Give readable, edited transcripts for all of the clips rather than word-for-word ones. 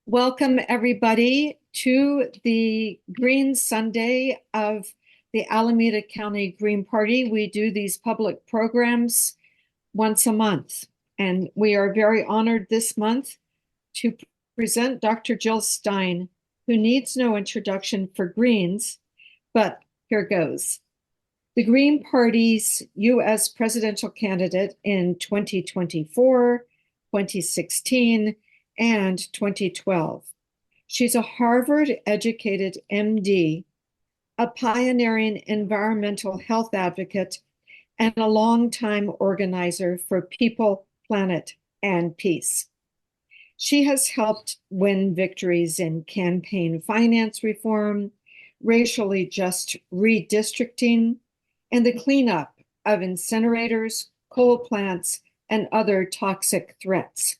Welcome, everybody, to the Green Sunday of the Alameda County Green Party. We do these public programs once a month, and we are very honored this month to present Dr. Jill Stein, who needs no introduction for Greens, but here goes. The Green Party's U.S. presidential candidate in 2024, 2016, and 2012. She's a Harvard-educated MD, a pioneering environmental health advocate, and a longtime organizer for People, Planet, and Peace. She has helped win victories in campaign finance reform, racially just redistricting, and the cleanup of incinerators, coal plants, and other toxic threats.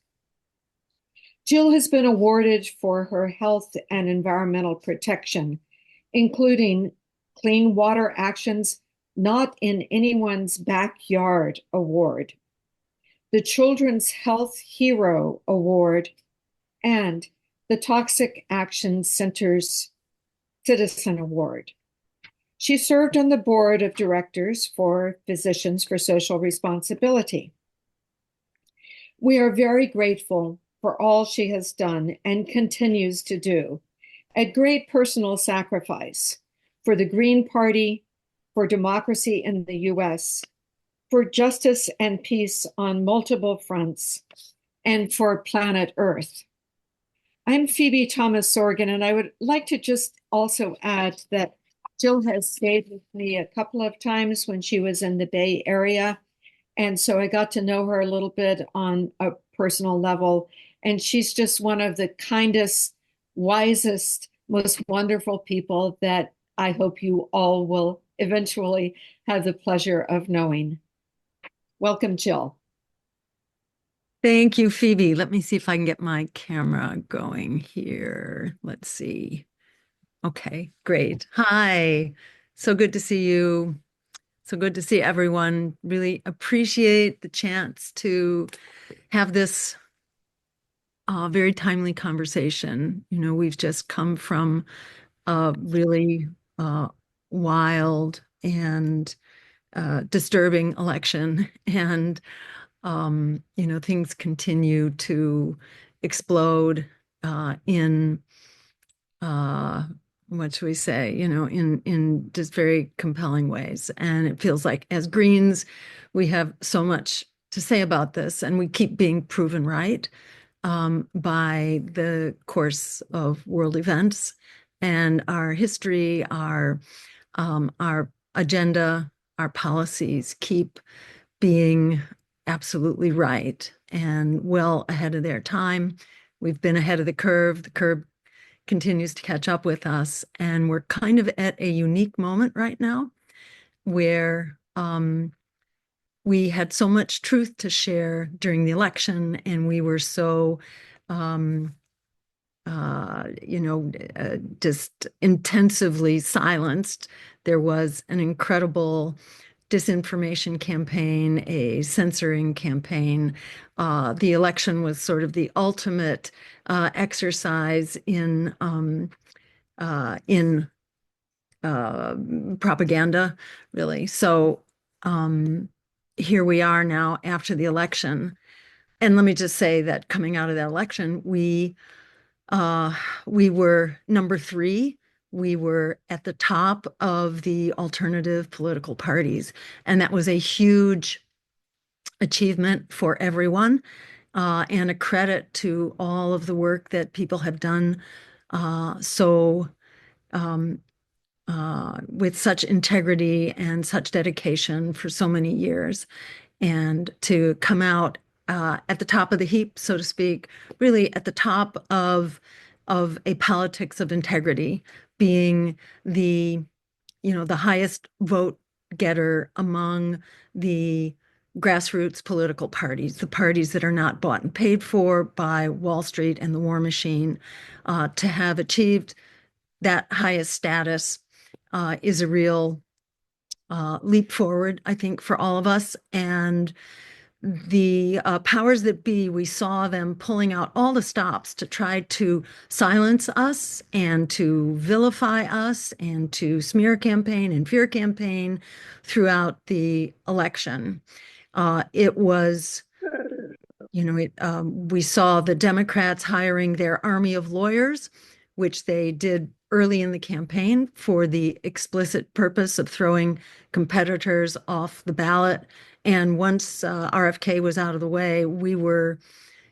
Jill has been awarded for her health and environmental protection, including Clean Water Action's Not in Anyone's Backyard Award, the Children's Health Hero Award, and the Toxic Action Center's Citizen Award. She served on the board of directors for Physicians for Social Responsibility. We are very grateful for all she has done and continues to do at great personal sacrifice for the Green Party, for democracy in the US, for justice and peace on multiple fronts, and for planet Earth. I'm Phoebe Thomas Sorgan, and I would like to just also add that Jill has stayed with me a couple of times when she was in the Bay Area. And so I got to know her a little bit on a personal level. And she's just one of the kindest, wisest, most wonderful people that I hope you all will eventually have the pleasure of knowing. Welcome, Jill. Thank you, Phoebe. Let me see if I can get my camera going here. Let's see. Okay, great. Hi. So good to see you. So good to see everyone. Really appreciate the chance to have this very timely conversation. You know, we've just come from a really wild and disturbing election, and you know, things continue to explode in what should we say, you know, in just very compelling ways. And it feels like as Greens, we have so much to say about this, and we keep being proven right by the course of world events and our history, our agenda, our policies keep being absolutely right and well ahead of their time. We've been ahead of the curve. The curve continues to catch up with us. And we're kind of at a unique moment right now where we had so much truth to share during the election, and we were so, you know, just intensively silenced. There was an incredible disinformation campaign, a censoring campaign. The election was sort of the ultimate exercise in propaganda, really. So here we are now after the election, and let me just say that coming out of that election, we were number 3. We were at the top of the alternative political parties, and that was a huge achievement for everyone, and a credit to all of the work that people have done with such integrity and such dedication for so many years. And to come out at the top of the heap, so to speak, really at the top of a politics of integrity, being the, you know, the highest vote getter among the grassroots political parties, the parties that are not bought and paid for by Wall Street and the war machine, to have achieved that highest status is a real leap forward, I think, for all of us. And the powers that be, we saw them pulling out all the stops to try to silence us and to vilify us and to smear campaign and fear campaign throughout the election. It was, we saw the Democrats hiring their army of lawyers, which they did early in the campaign for the explicit purpose of throwing competitors off the ballot. And once RFK was out of the way, we were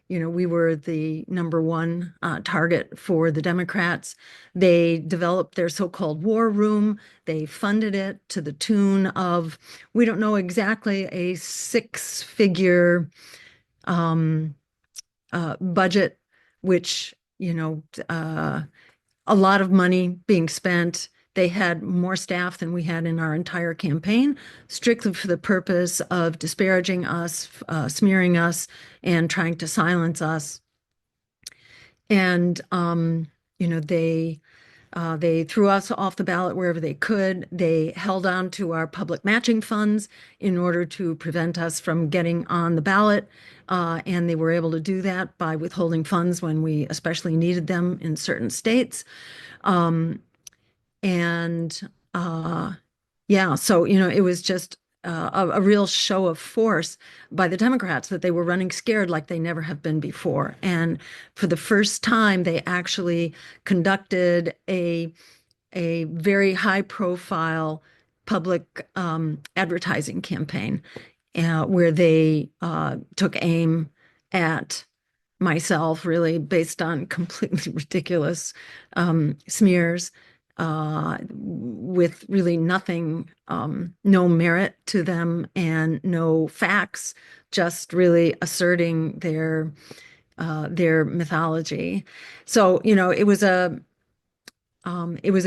the number one target for the Democrats. They developed their so-called war room. They funded it to the tune of, we don't know exactly, a six-figure budget, which, a lot of money being spent. They had more staff than we had in our entire campaign, strictly for the purpose of disparaging us, smearing us, and trying to silence us. And, they threw us off the ballot wherever they could. They held on to our public matching funds in order to prevent us from getting on the ballot. And they were able to do that by withholding funds when we especially needed them in certain states. And yeah, so, it was just a real show of force by the Democrats that they were running scared like they never have been before. And for the first time, they actually conducted a very high profile public advertising campaign where they took aim at myself, really based on completely ridiculous smears with really nothing, no merit to them and no facts, just really asserting their mythology. So, it was a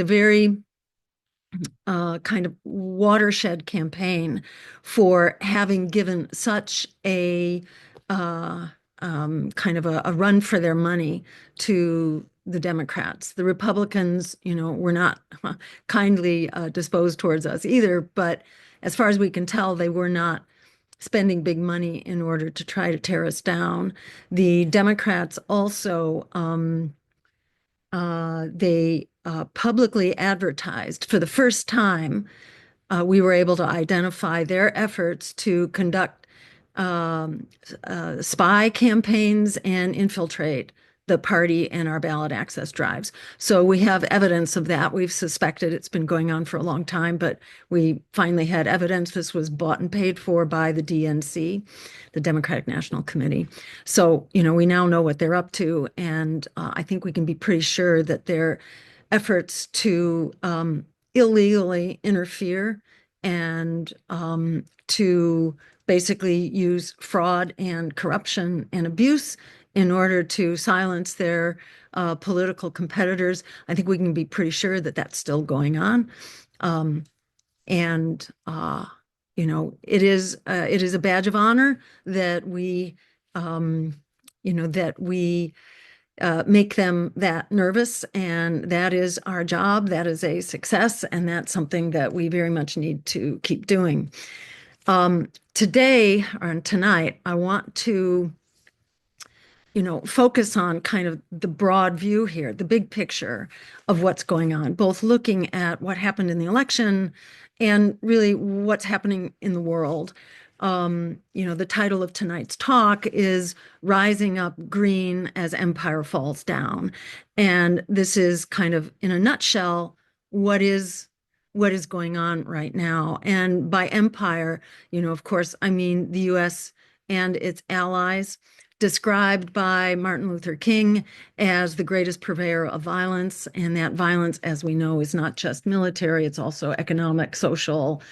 very kind of watershed campaign for having given such a kind of a run for their money to the Democrats. The Republicans, were not kindly disposed towards us either, but as far as we can tell, they were not spending big money in order to try to tear us down. The Democrats also they publicly advertised for the first time. We were able to identify their efforts to conduct spy campaigns and infiltrate the party and our ballot access drives. So we have evidence of that. We've suspected it's been going on for a long time, but we finally had evidence. This was bought and paid for by the DNC, the Democratic National Committee. So, we now know what they're up to, and I think we can be pretty sure that their efforts to illegally interfere and to basically use fraud and corruption and abuse in order to silence their political competitors. I think we can be pretty sure that that's still going on. And it is a badge of honor that we make them that nervous, and that is our job. That is a success, and that's something that we very much need to keep doing. Today or tonight, I want to focus on kind of the broad view here, the big picture of what's going on, both looking at what happened in the election and really what's happening in the world. The title of tonight's talk is Rising Up Green as Empire Falls Down. And this is kind of, in a nutshell, what is going on right now. And by empire, of course, I mean the US and its allies, described by Martin Luther King as the greatest purveyor of violence. And that violence, as we know, is not just military, it's also economic, social,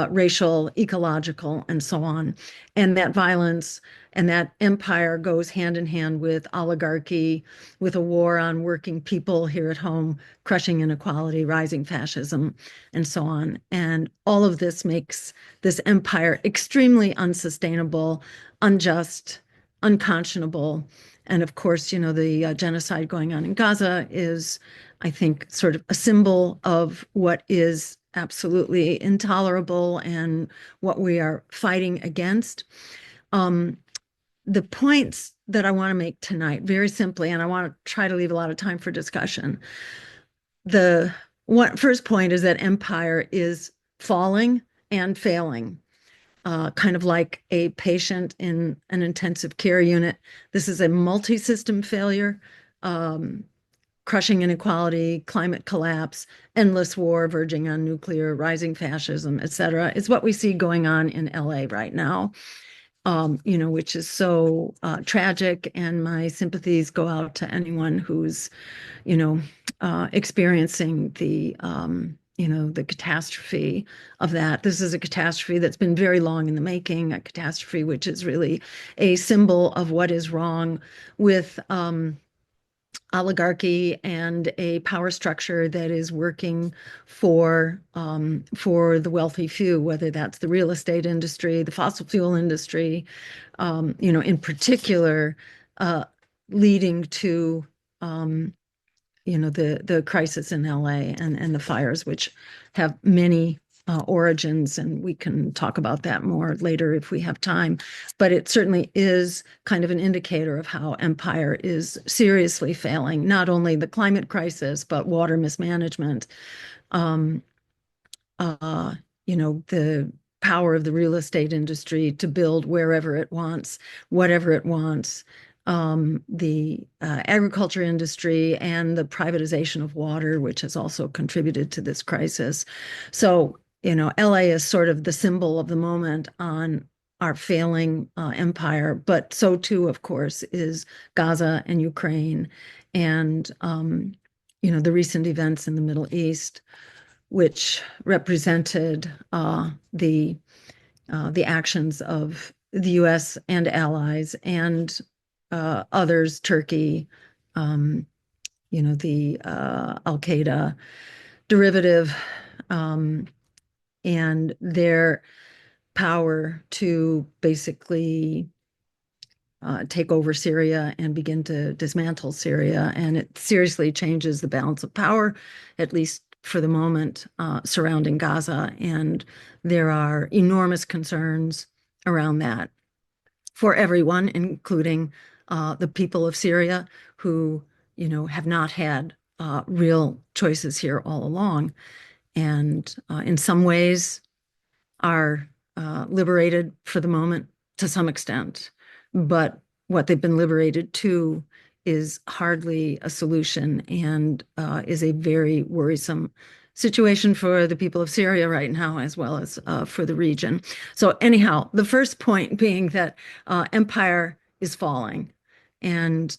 racial, ecological, and so on. And that violence and that empire goes hand in hand with oligarchy, with a war on working people here at home, crushing inequality, rising fascism, and so on. And all of this makes this empire extremely unsustainable, unjust, unconscionable. And of course, the genocide going on in Gaza is, I think, sort of a symbol of what is absolutely intolerable and what we are fighting against. Um, the points that I want to make tonight, very simply, and I want to try to leave a lot of time for discussion. The first point is that empire is falling and failing, kind of like a patient in an intensive care unit. This is a multi-system failure, crushing inequality, climate collapse, endless war verging on nuclear, rising fascism, et cetera. It's what we see going on in LA right now, which is so tragic. And my sympathies go out to anyone who's, experiencing the catastrophe of that. This is a catastrophe that's been very long in the making, a catastrophe which is really a symbol of what is wrong with oligarchy and a power structure that is working for the wealthy few, whether that's the real estate industry, the fossil fuel industry, in particular, leading to the crisis in LA and the fires, which have many origins, and we can talk about that more later if we have time. But it certainly is kind of an indicator of how empire is seriously failing, not only the climate crisis, but water mismanagement, um, uh, the power of the real estate industry to build wherever it wants, whatever it wants, the agriculture industry, and the privatization of water, which has also contributed to this crisis. So, LA is sort of the symbol of the moment on our failing empire, but so too, of course, is Gaza and Ukraine and, the recent events in the Middle East, which represented the actions of the U.S. and allies and others, Turkey, the Al-Qaeda derivative, and their power to basically take over Syria and begin to dismantle Syria. And it seriously changes the balance of power, at least for the moment, surrounding Gaza. And there are enormous concerns around that for everyone, including the people of Syria, who, have not had real choices here all along. And in some ways are liberated for the moment to some extent. But what they've been liberated to is hardly a solution and is a very worrisome situation for the people of Syria right now, as well as for the region. So anyhow, the first point being that empire is falling. And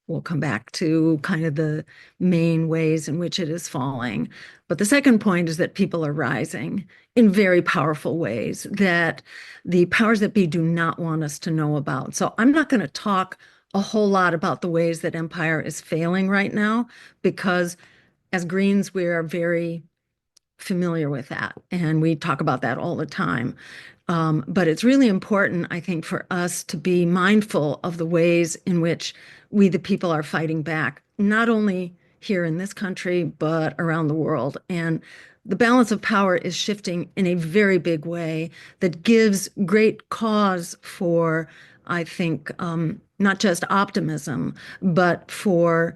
we'll come back to kind of the main ways in which it is falling. But the second point is that people are rising in very powerful ways that the powers that be do not want us to know about. So I'm not going to talk a whole lot about the ways that empire is failing right now, because as Greens, we are very familiar with that, and we talk about that all the time. But it's really important, I think, for us to be mindful of the ways in which we, the people, are fighting back, not only here in this country, but around the world. And the balance of power is shifting in a very big way that gives great cause for, I think, not just optimism, but for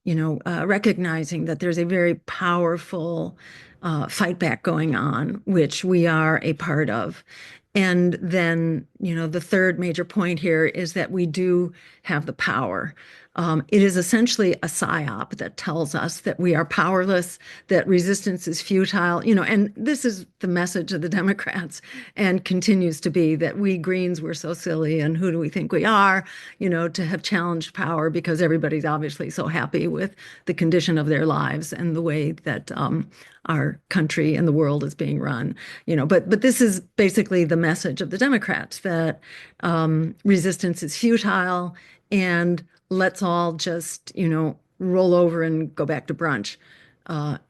recognizing that there's a very powerful fight back going on, which we are a part of. And then, the third major point here is that we do have the power. It is essentially a psyop that tells us that we are powerless, that resistance is futile, and this is the message of the Democrats and continues to be that we Greens were so silly and who do we think we are, to have challenged power because everybody's obviously so happy with the condition of their lives and the way that our country and the world is being run, but this is basically the message of the Democrats, that resistance is futile and let's all just, roll over and go back to brunch,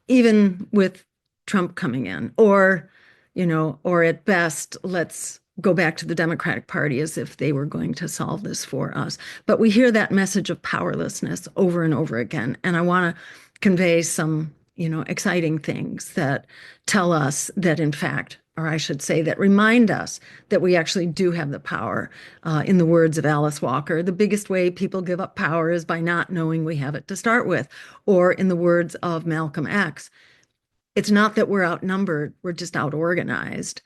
even with Trump coming in, or at best, let's go back to the Democratic Party as if they were going to solve this for us. But we hear that message of powerlessness over and over again. And I want to convey some, exciting things that tell us that, in fact, or I should say, that remind us that we actually do have the power. In the words of Alice Walker, the biggest way people give up power is by not knowing we have it to start with. Or in the words of Malcolm X, it's not that we're outnumbered, we're just out-organized.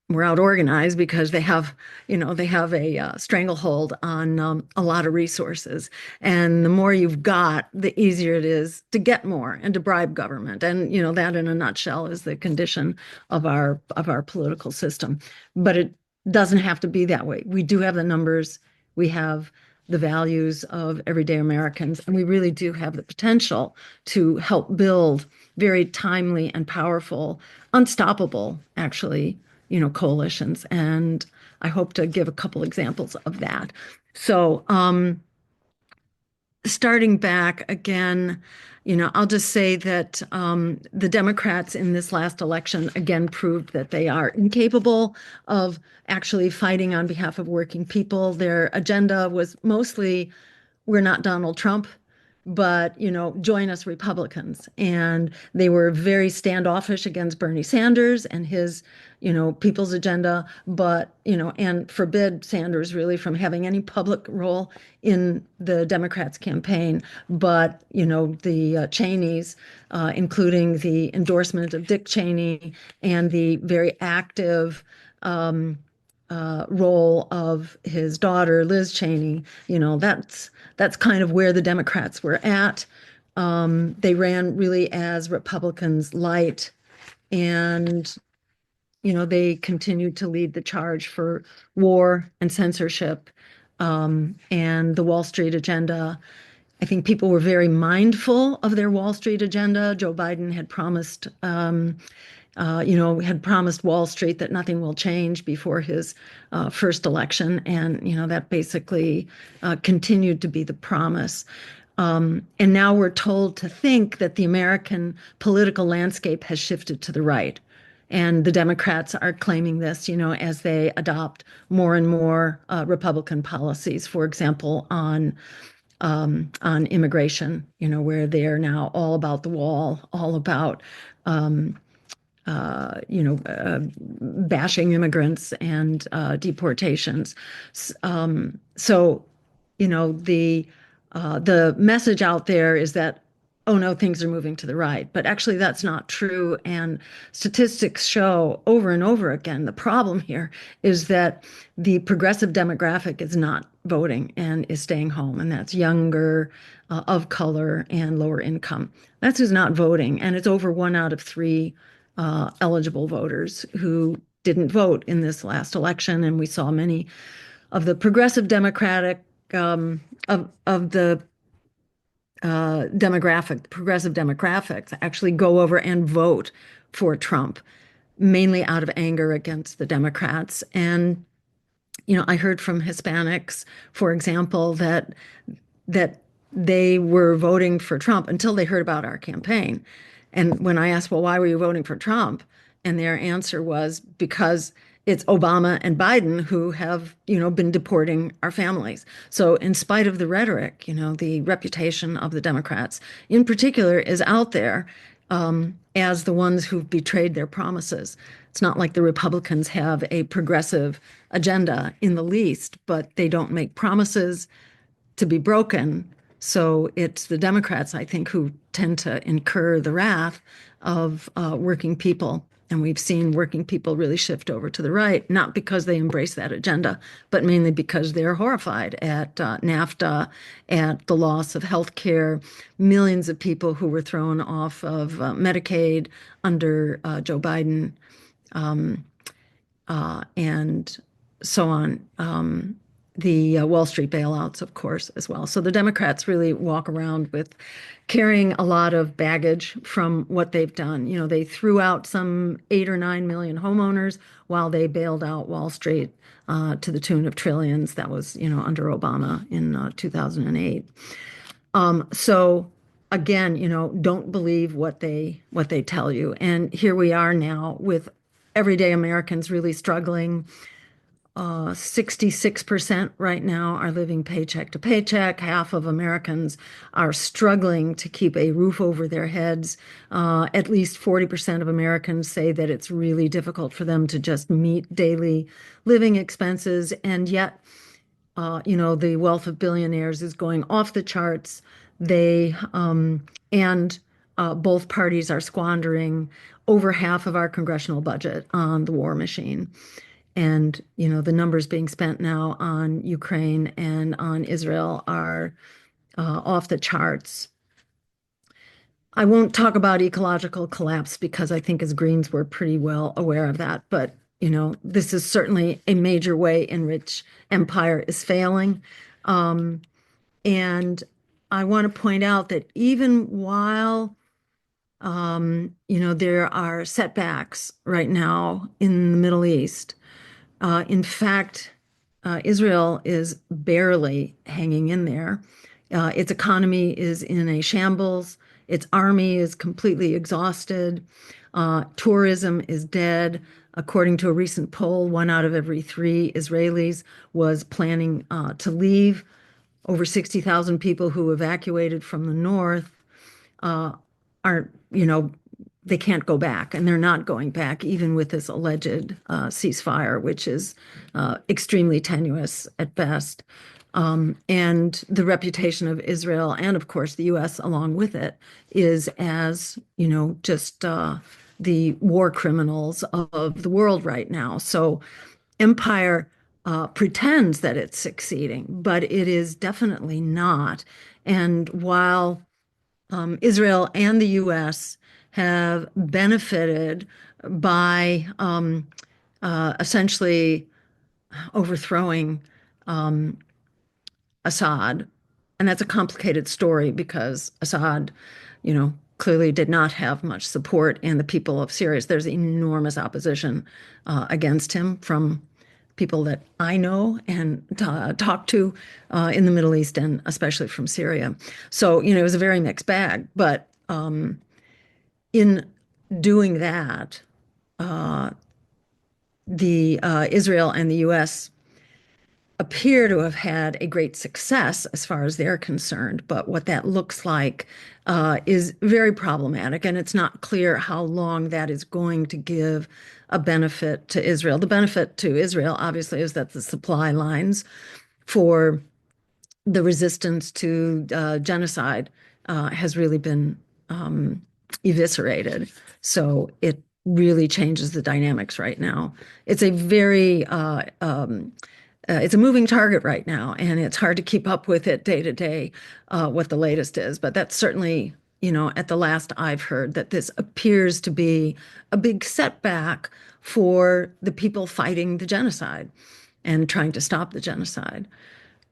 We're out-organized because they have a stranglehold on a lot of resources. And the more you've got, the easier it is to get more and to bribe government. And, that in a nutshell is the condition of our political system. But it doesn't have to be that way. We do have the numbers. We have the values of everyday Americans, and we really do have the potential to help build very timely and powerful, unstoppable, actually, coalitions. And I hope to give a couple examples of that. So, starting back again, I'll just say that the Democrats in this last election again proved that they are incapable of actually fighting on behalf of working people. Their agenda was mostly, we're not Donald Trump, but join us Republicans. And they were very standoffish against Bernie Sanders and his people's agenda, but and forbid Sanders really from having any public role in the Democrats campaign. But the Cheneys, including the endorsement of Dick Cheney and the very active role of his daughter, Liz Cheney, that's kind of where the Democrats were at. They ran really as Republicans light, and they continued to lead the charge for war and censorship, and the Wall Street agenda. I think people were very mindful of their Wall Street agenda. Joe Biden had promised Wall Street that nothing will change before his first election. And, that basically continued to be the promise. And now we're told to think that the American political landscape has shifted to the right. And the Democrats are claiming this, as they adopt more and more Republican policies, for example, on immigration, where they are now all about the wall, all about bashing immigrants and deportations. So, the message out there is that, oh no, things are moving to the right. But actually, that's not true. And statistics show over and over again, the problem here is that the progressive demographic is not voting and is staying home. And that's younger, of color, and lower income. That's who's not voting. And it's over 1 out of 3 eligible voters who didn't vote in this last election. And we saw many of the progressive Democratic of the progressive demographics actually go over and vote for Trump, mainly out of anger against the Democrats. And I heard from Hispanics, for example, that they were voting for Trump until they heard about our campaign. And when I asked, well, why were you voting for Trump? And their answer was because it's Obama and Biden who have, been deporting our families. So in spite of the rhetoric, the reputation of the Democrats in particular is out there as the ones who've betrayed their promises. It's not like the Republicans have a progressive agenda in the least, but they don't make promises to be broken. So it's the Democrats, I think, who tend to incur the wrath of working people. And we've seen working people really shift over to the right, not because they embrace that agenda, but mainly because they're horrified at NAFTA, at the loss of health care, millions of people who were thrown off of Medicaid under Joe Biden, and so on. The Wall Street bailouts, of course, as well. So the Democrats really walk around with carrying a lot of baggage from what they've done. They threw out some 8 or 9 million homeowners while they bailed out Wall Street to the tune of trillions. That was, under Obama in 2008. So again, don't believe what they tell you. And here we are now with everyday Americans really struggling 66% right now are living paycheck to paycheck. Half of Americans are struggling to keep a roof over their heads. At least 40% of Americans say that it's really difficult for them to just meet daily living expenses. And yet, the wealth of billionaires is going off the charts. They and Both parties are squandering over half of our congressional budget on the war machine. And, the numbers being spent now on Ukraine and on Israel are off the charts. I won't talk about ecological collapse because I think as Greens we're pretty well aware of that. But, this is certainly a major way in which empire is failing. Um, and I want to point out that even while, there are setbacks right now in the Middle East, in fact, Israel is barely hanging in there. Its economy is in a shambles. Its army is completely exhausted. Tourism is dead. According to a recent poll, 1 out of every 3 Israelis was planning to leave. Over 60,000 people who evacuated from the north uh, aren't, they can't go back, and they're not going back, even with this alleged ceasefire, which is extremely tenuous at best. And the reputation of Israel, and of course the U.S. along with it, is as, just the war criminals of the world right now. So empire pretends that it's succeeding, but it is definitely not. And while Israel and the U.S. have benefited by essentially overthrowing um, Assad. And that's a complicated story because Assad, clearly did not have much support in the people of Syria. There's enormous opposition against him from people that I know and talk to in the Middle East, and especially from Syria. So, it was a very mixed bag. But in doing that, the Israel and the U.S. appear to have had a great success as far as they're concerned. But what that looks like is very problematic, and it's not clear how long that is going to give a benefit to Israel. The benefit to Israel, obviously, is that the supply lines for the resistance to genocide has really been eviscerated. So it really changes the dynamics right now. It's a very it's a moving target right now, and it's hard to keep up with it day to day, what the latest is. But that's certainly, at the last I've heard, that this appears to be a big setback for the people fighting the genocide and trying to stop the genocide.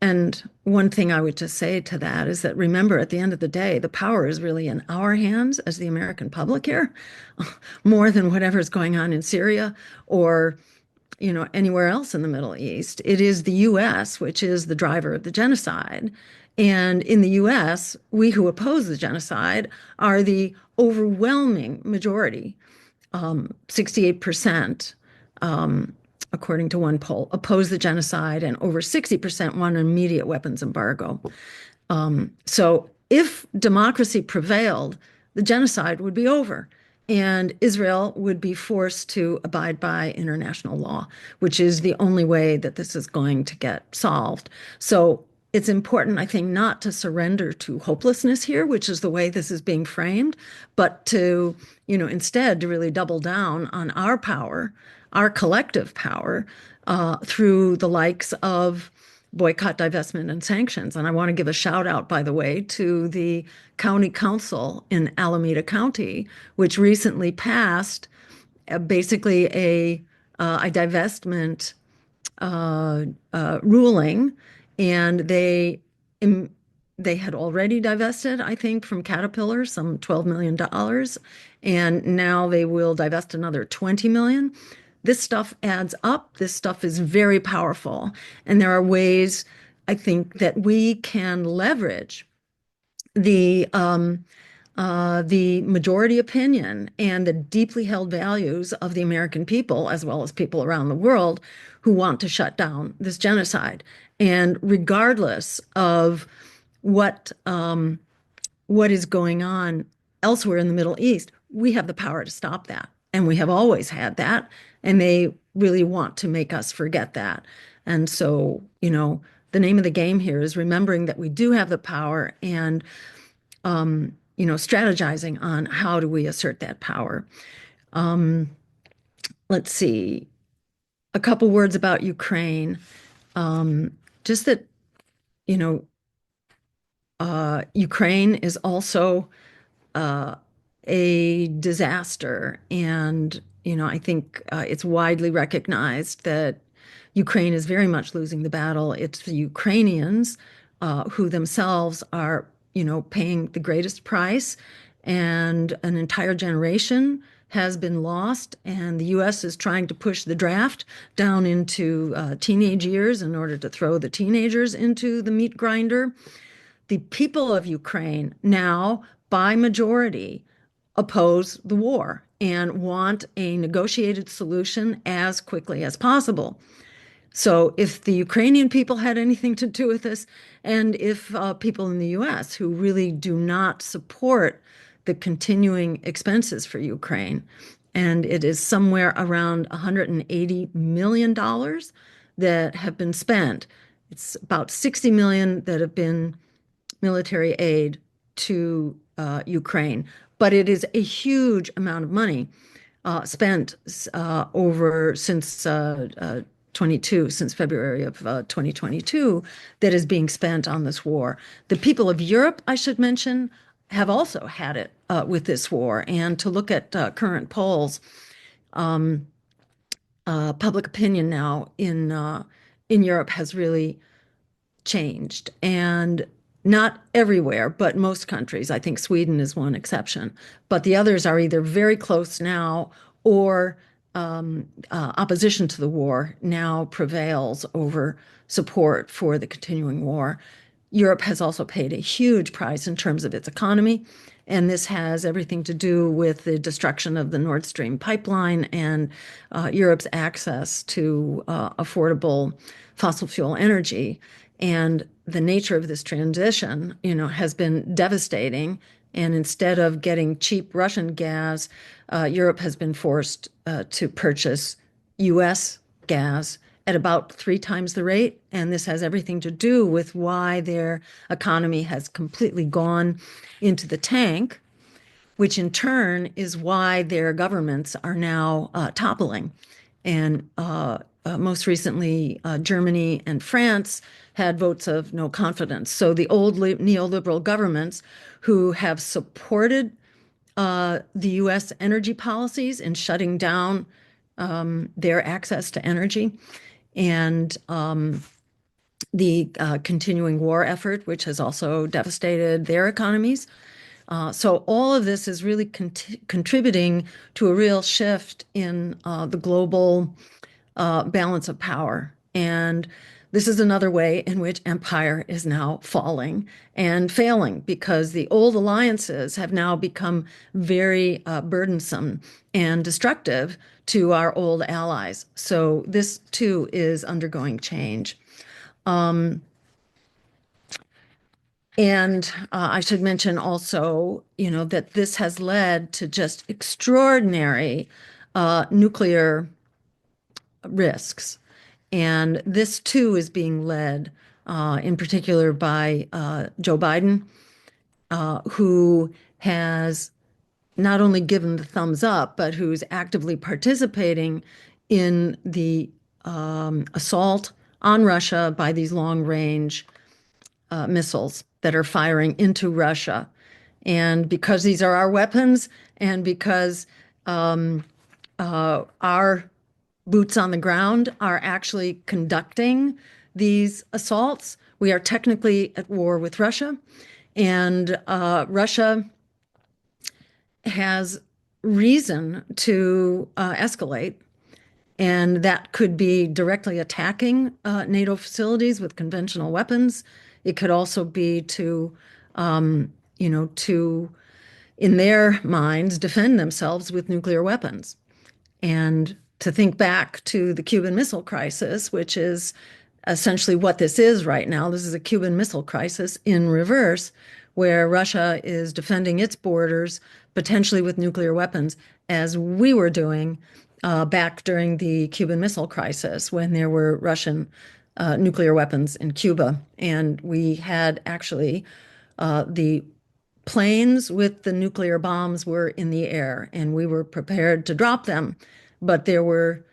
And one thing I would just say to that is that, remember, at the end of the day, the power is really in our hands as the American public here, more than whatever's going on in Syria or, anywhere else in the Middle East. It is the U.S., which is the driver of the genocide. And in the U.S., we who oppose the genocide are the overwhelming majority. 68%, according to one poll, oppose the genocide, and over 60% want an immediate weapons embargo. So if democracy prevailed, the genocide would be over, and Israel would be forced to abide by international law, which is the only way that this is going to get solved. So it's important, I think, not to surrender to hopelessness here, which is the way this is being framed, but to, instead to really double down on our power, our collective power, through the likes of boycott, divestment, and sanctions. And I want to give a shout out, by the way, to the county council in Alameda County, which recently passed basically a divestment ruling, and they had already divested, I think, from Caterpillar some $12 million, and now they will divest another 20 million. This stuff adds up. This stuff is very powerful, and there are ways, I think, that we can leverage the majority opinion and the deeply held values of the American people, as well as people around the world, who want to shut down this genocide. And regardless of what what is going on elsewhere in the Middle East, we have the power to stop that. And we have always had that. And they really want to make us forget that. And so, the name of the game here is remembering that we do have the power and, strategizing on how do we assert that power. Um, let's see, a couple words about Ukraine. Just that, you know, Ukraine is also uh, a disaster. And, I think it's widely recognized that Ukraine is very much losing the battle. It's the Ukrainians who themselves are, paying the greatest price, and an entire generation has been lost. And the U.S. is trying to push the draft down into teenage years in order to throw the teenagers into the meat grinder. The people of Ukraine now, by majority, oppose the war and want a negotiated solution as quickly as possible. So if the Ukrainian people had anything to do with this, and if people in the US who really do not support the continuing expenses for Ukraine, and it is somewhere around $180 million that have been spent. It's about 60 million that have been military aid to Ukraine, but it is a huge amount of money spent over since 22, since February of 2022, that is being spent on this war. The people of Europe, I should mention, have also had it with this war. And to look at current polls, public opinion now in Europe has really changed. And not everywhere, but most countries. I think Sweden is one exception. But the others are either very close now, or opposition to the war now prevails over support for the continuing war. Europe has also paid a huge price in terms of its economy. And this has everything to do with the destruction of the Nord Stream pipeline and Europe's access to affordable fossil fuel energy. And the nature of this transition, has been devastating. And instead of getting cheap Russian gas, Europe has been forced to purchase U.S. gas at about 3 times the rate. And this has everything to do with why their economy has completely gone into the tank, which in turn is why their governments are now toppling. And most recently, Germany and France had votes of no confidence. So the old neoliberal governments who have supported the U.S. energy policies in shutting down their access to energy, and the continuing war effort, which has also devastated their economies. So all of this is really contributing to a real shift in the global balance of power. And this is another way in which empire is now falling and failing, because the old alliances have now become very burdensome and destructive to our old allies. So this too is undergoing change. And I should mention also, that this has led to just extraordinary nuclear risks. And this too is being led in particular by Joe Biden, who has not only given the thumbs up, but who's actively participating in the assault on Russia by these long-range missiles that are firing into Russia. And because these are our weapons, and because our boots on the ground are actually conducting these assaults, we are technically at war with Russia. And Russia has reason to escalate. And that could be directly attacking NATO facilities with conventional weapons. It could also be to, in their minds, defend themselves with nuclear weapons. And to think back to the Cuban Missile Crisis, which is essentially what this is right now. This is a Cuban Missile Crisis in reverse, where Russia is defending its borders, potentially with nuclear weapons, as we were doing back during the Cuban Missile Crisis when there were Russian nuclear weapons in Cuba. And we had actually the planes with the nuclear bombs were in the air, and we were prepared to drop them. But there were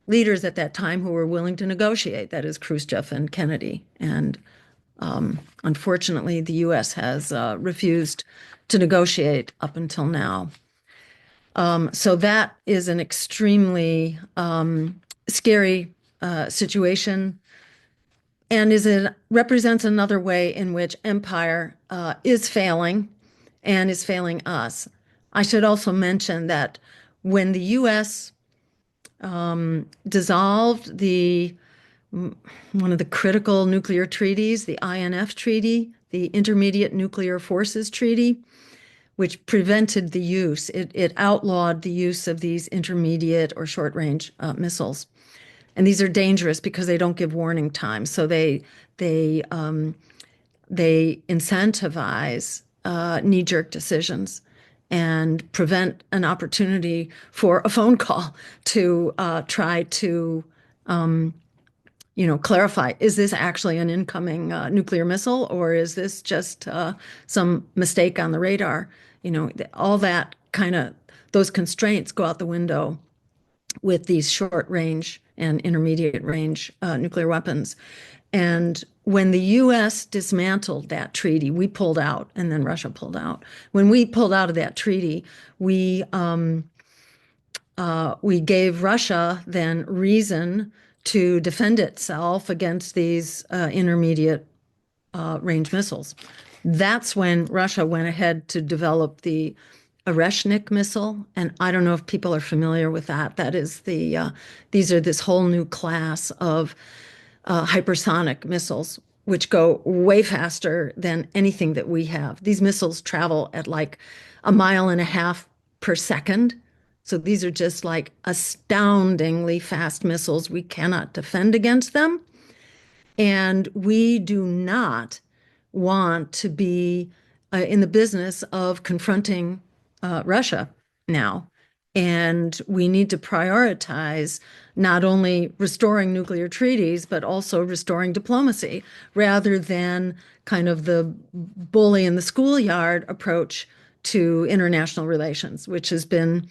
leaders at that time who were willing to negotiate, that is Khrushchev and Kennedy. And unfortunately, the US has refused to negotiate up until now. So that is an extremely scary situation, and represents another way in which empire is failing and is failing us. I should also mention that when the US dissolved one of the critical nuclear treaties, the INF Treaty, the Intermediate Nuclear Forces Treaty, which prevented the use. It outlawed the use of these intermediate or short-range missiles. And these are dangerous because they don't give warning time. So they incentivize knee-jerk decisions and prevent an opportunity for a phone call to try to clarify, is this actually an incoming nuclear missile, or is this just some mistake on the radar? All that those constraints go out the window with these short range and intermediate range nuclear weapons. And when the US dismantled that treaty, we pulled out, and then Russia pulled out. When we pulled out of that treaty, we gave Russia then reason to defend itself against these intermediate range missiles. That's when Russia went ahead to develop the Oreshnik missile, and I don't know if people are familiar with that. That is these are this whole new class of hypersonic missiles, which go way faster than anything that we have. These missiles travel at like 1.5 miles per second. So these are just like astoundingly fast missiles. We cannot defend against them. And we do not want to be in the business of confronting Russia now. And we need to prioritize not only restoring nuclear treaties, but also restoring diplomacy rather than kind of the bully in the schoolyard approach to international relations, which has been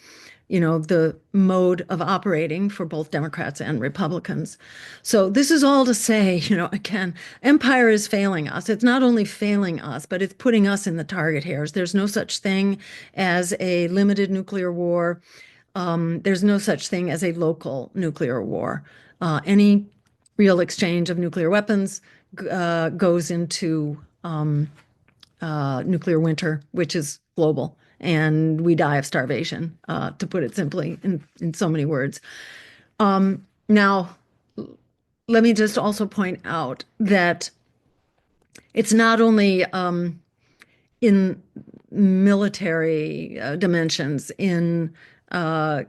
the mode of operating for both Democrats and Republicans. So this is all to say, again, empire is failing us. It's not only failing us, but it's putting us in the target hairs. There's no such thing as a limited nuclear war. There's no such thing as a local nuclear war. Any real exchange of nuclear weapons goes into nuclear winter, which is global. And we die of starvation, to put it simply, in so many words. Now, let me just also point out that it's not only in military dimensions, in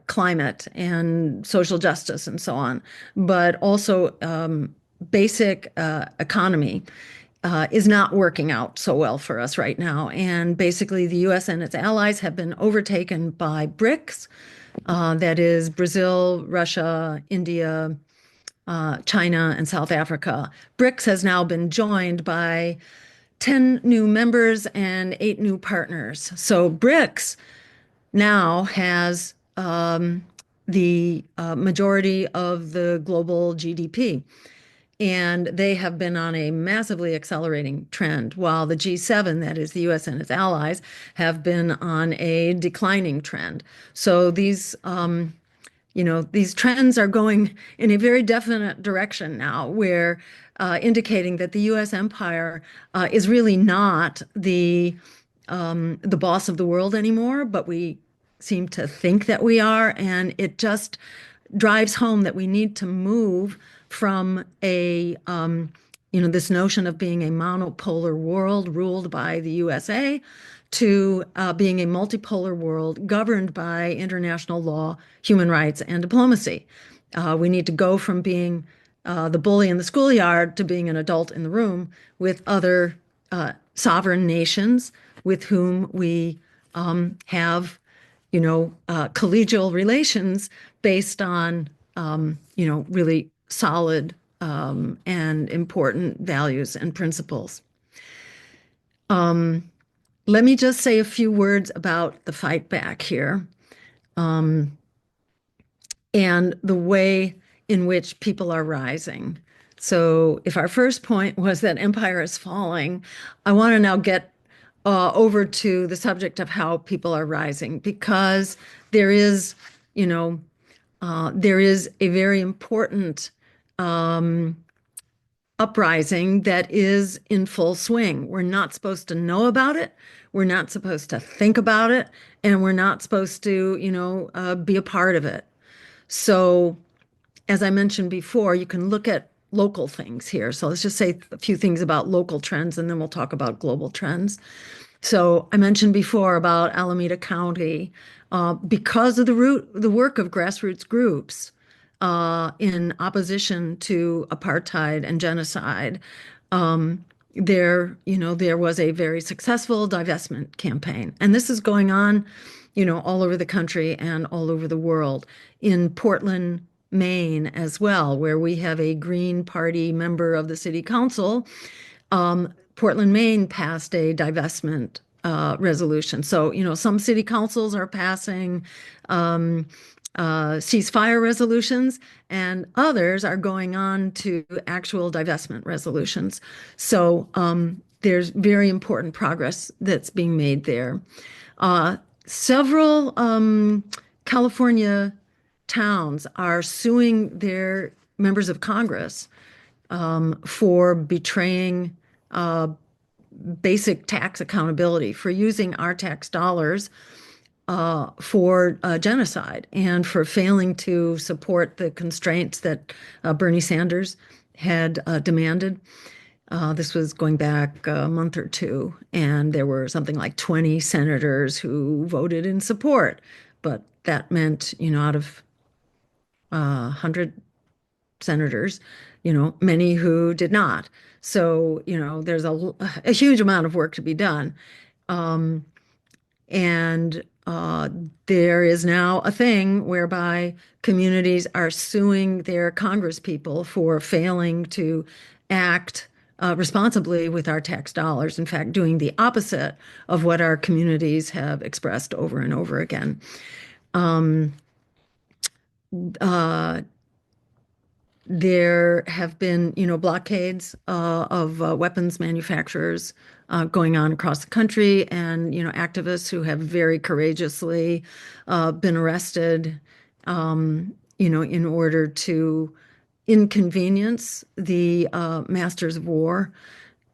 climate and social justice and so on, but also basic economy is not working out so well for us right now. And basically, the US and its allies have been overtaken by BRICS, that is Brazil, Russia, India, China, and South Africa. BRICS has now been joined by 10 new members and 8 new partners. So BRICS now has the majority of the global GDP. And they have been on a massively accelerating trend, while the G7, that is the US and its allies, have been on a declining trend. So these trends are going in a very definite direction now, where indicating that the US empire is really not the boss of the world anymore, but we seem to think that we are, and it just drives home that we need to move from this notion of being a monopolar world ruled by the USA to being a multipolar world governed by international law, human rights, and diplomacy. We need to go from being the bully in the schoolyard to being an adult in the room with other sovereign nations with whom we have, collegial relations based on, really solid and important values and principles. Let me just say a few words about the fight back here, and the way in which people are rising. So, if our first point was that empire is falling, I want to now get over to the subject of how people are rising, because there is, there is a very important uprising that is in full swing. We're not supposed to know about it. We're not supposed to think about it, and we're not supposed to, be a part of it. So, as I mentioned before, you can look at local things here. So let's just say a few things about local trends, and then we'll talk about global trends. So I mentioned before about Alameda County, because of the work of grassroots groups in opposition to apartheid and genocide. There was a very successful divestment campaign, and this is going on, all over the country and all over the world. In Portland, Maine, as well, where we have a Green Party member of the city council. Portland, Maine passed a divestment resolution. So, some city councils are passing ceasefire resolutions, and others are going on to actual divestment resolutions. So, there's very important progress that's being made there. Several California towns are suing their members of Congress for betraying basic tax accountability, for using our tax dollars for genocide, and for failing to support the constraints that Bernie Sanders had demanded. This was going back a month or two, and there were something like 20 senators who voted in support. But that meant, out of 100 senators, many who did not. So, there's a huge amount of work to be done. And there is now a thing whereby communities are suing their congresspeople for failing to act responsibly with our tax dollars. In fact, doing the opposite of what our communities have expressed over and over again. There have been, blockades of weapons manufacturers going on across the country, and, activists who have very courageously been arrested, in order to inconvenience the masters of war.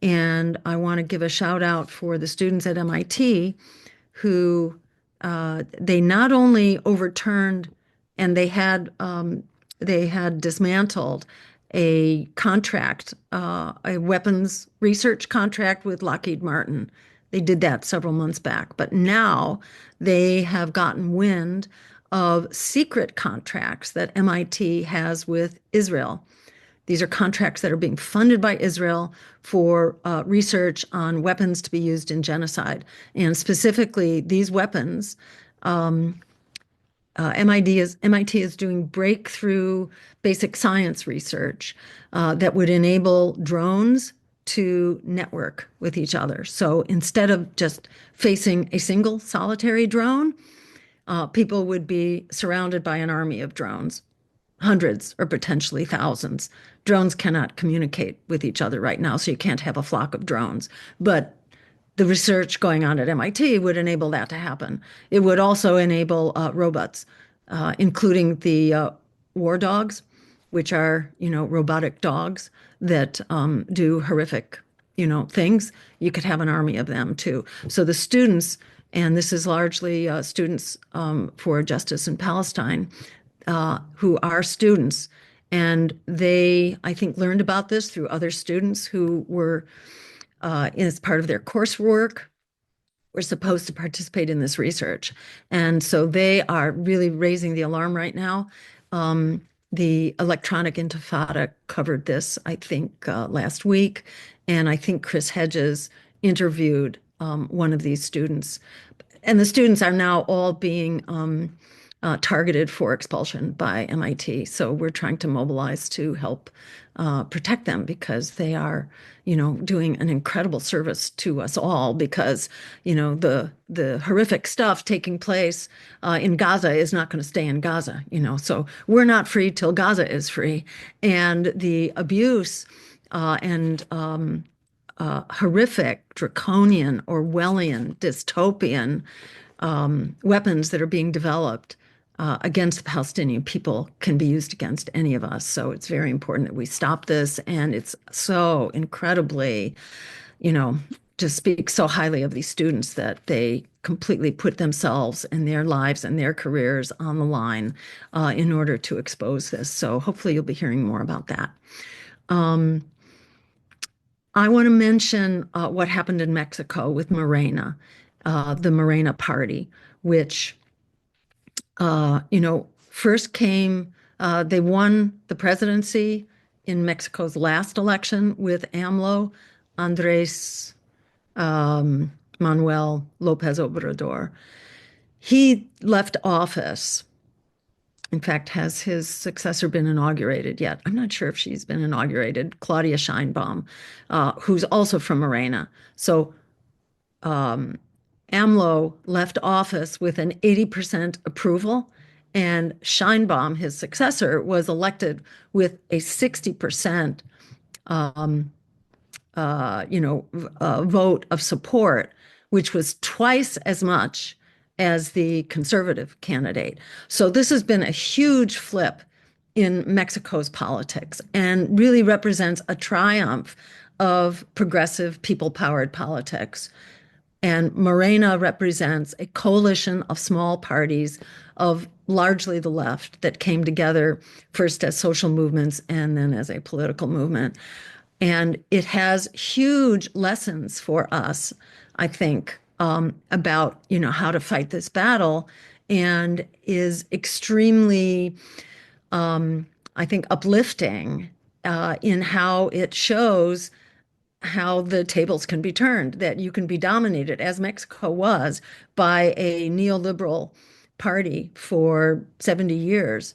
And I want to give a shout out for the students at MIT who they not only overturned, and they had dismantled a contract, a weapons research contract with Lockheed Martin. They did that several months back, but now they have gotten wind of secret contracts that MIT has with Israel. These are contracts that are being funded by Israel for research on weapons to be used in genocide. And specifically, these weapons, MIT is doing breakthrough basic science research that would enable drones to network with each other. So instead of just facing a single solitary drone, people would be surrounded by an army of drones, hundreds or potentially thousands. Drones cannot communicate with each other right now, so you can't have a flock of drones. But the research going on at MIT would enable that to happen. It would also enable robots, including the war dogs, which are, robotic dogs that do horrific, things. You could have an army of them too. So the students, and this is largely students for justice in Palestine, who are students, and they, I think, learned about this through other students who were as part of their coursework. were supposed to participate in this research. And so they are really raising the alarm right now. The Electronic Intifada covered this, I think, last week. And I think Chris Hedges interviewed one of these students. And the students are now all being targeted for expulsion by MIT. So we're trying to mobilize to help protect them because they are, doing an incredible service to us all because, the horrific stuff taking place in Gaza is not going to stay in Gaza, So we're not free till Gaza is free. And the abuse and horrific, draconian, Orwellian, dystopian weapons that are being developed against the Palestinian people can be used against any of us. So it's very important that we stop this. And it's so incredibly, just speak so highly of these students that they completely put themselves and their lives and their careers on the line in order to expose this. So hopefully you'll be hearing more about that. I want to mention what happened in Mexico with Morena, the Morena Party, which, first came, they won the presidency in Mexico's last election with AMLO, Andres Manuel Lopez Obrador. He left office. In fact, has his successor been inaugurated yet? I'm not sure if she's been inaugurated. Claudia Sheinbaum, who's also from Morena. So AMLO left office with an 80% approval, and Sheinbaum, his successor, was elected with a 60% vote of support, which was twice as much as the conservative candidate. So this has been a huge flip in Mexico's politics and really represents a triumph of progressive people-powered politics. And Morena represents a coalition of small parties of largely the left that came together first as social movements and then as a political movement. And it has huge lessons for us, I think, about, how to fight this battle and is extremely, I think, uplifting in how it shows how the tables can be turned, that you can be dominated, as Mexico was, by a neoliberal party for 70 years,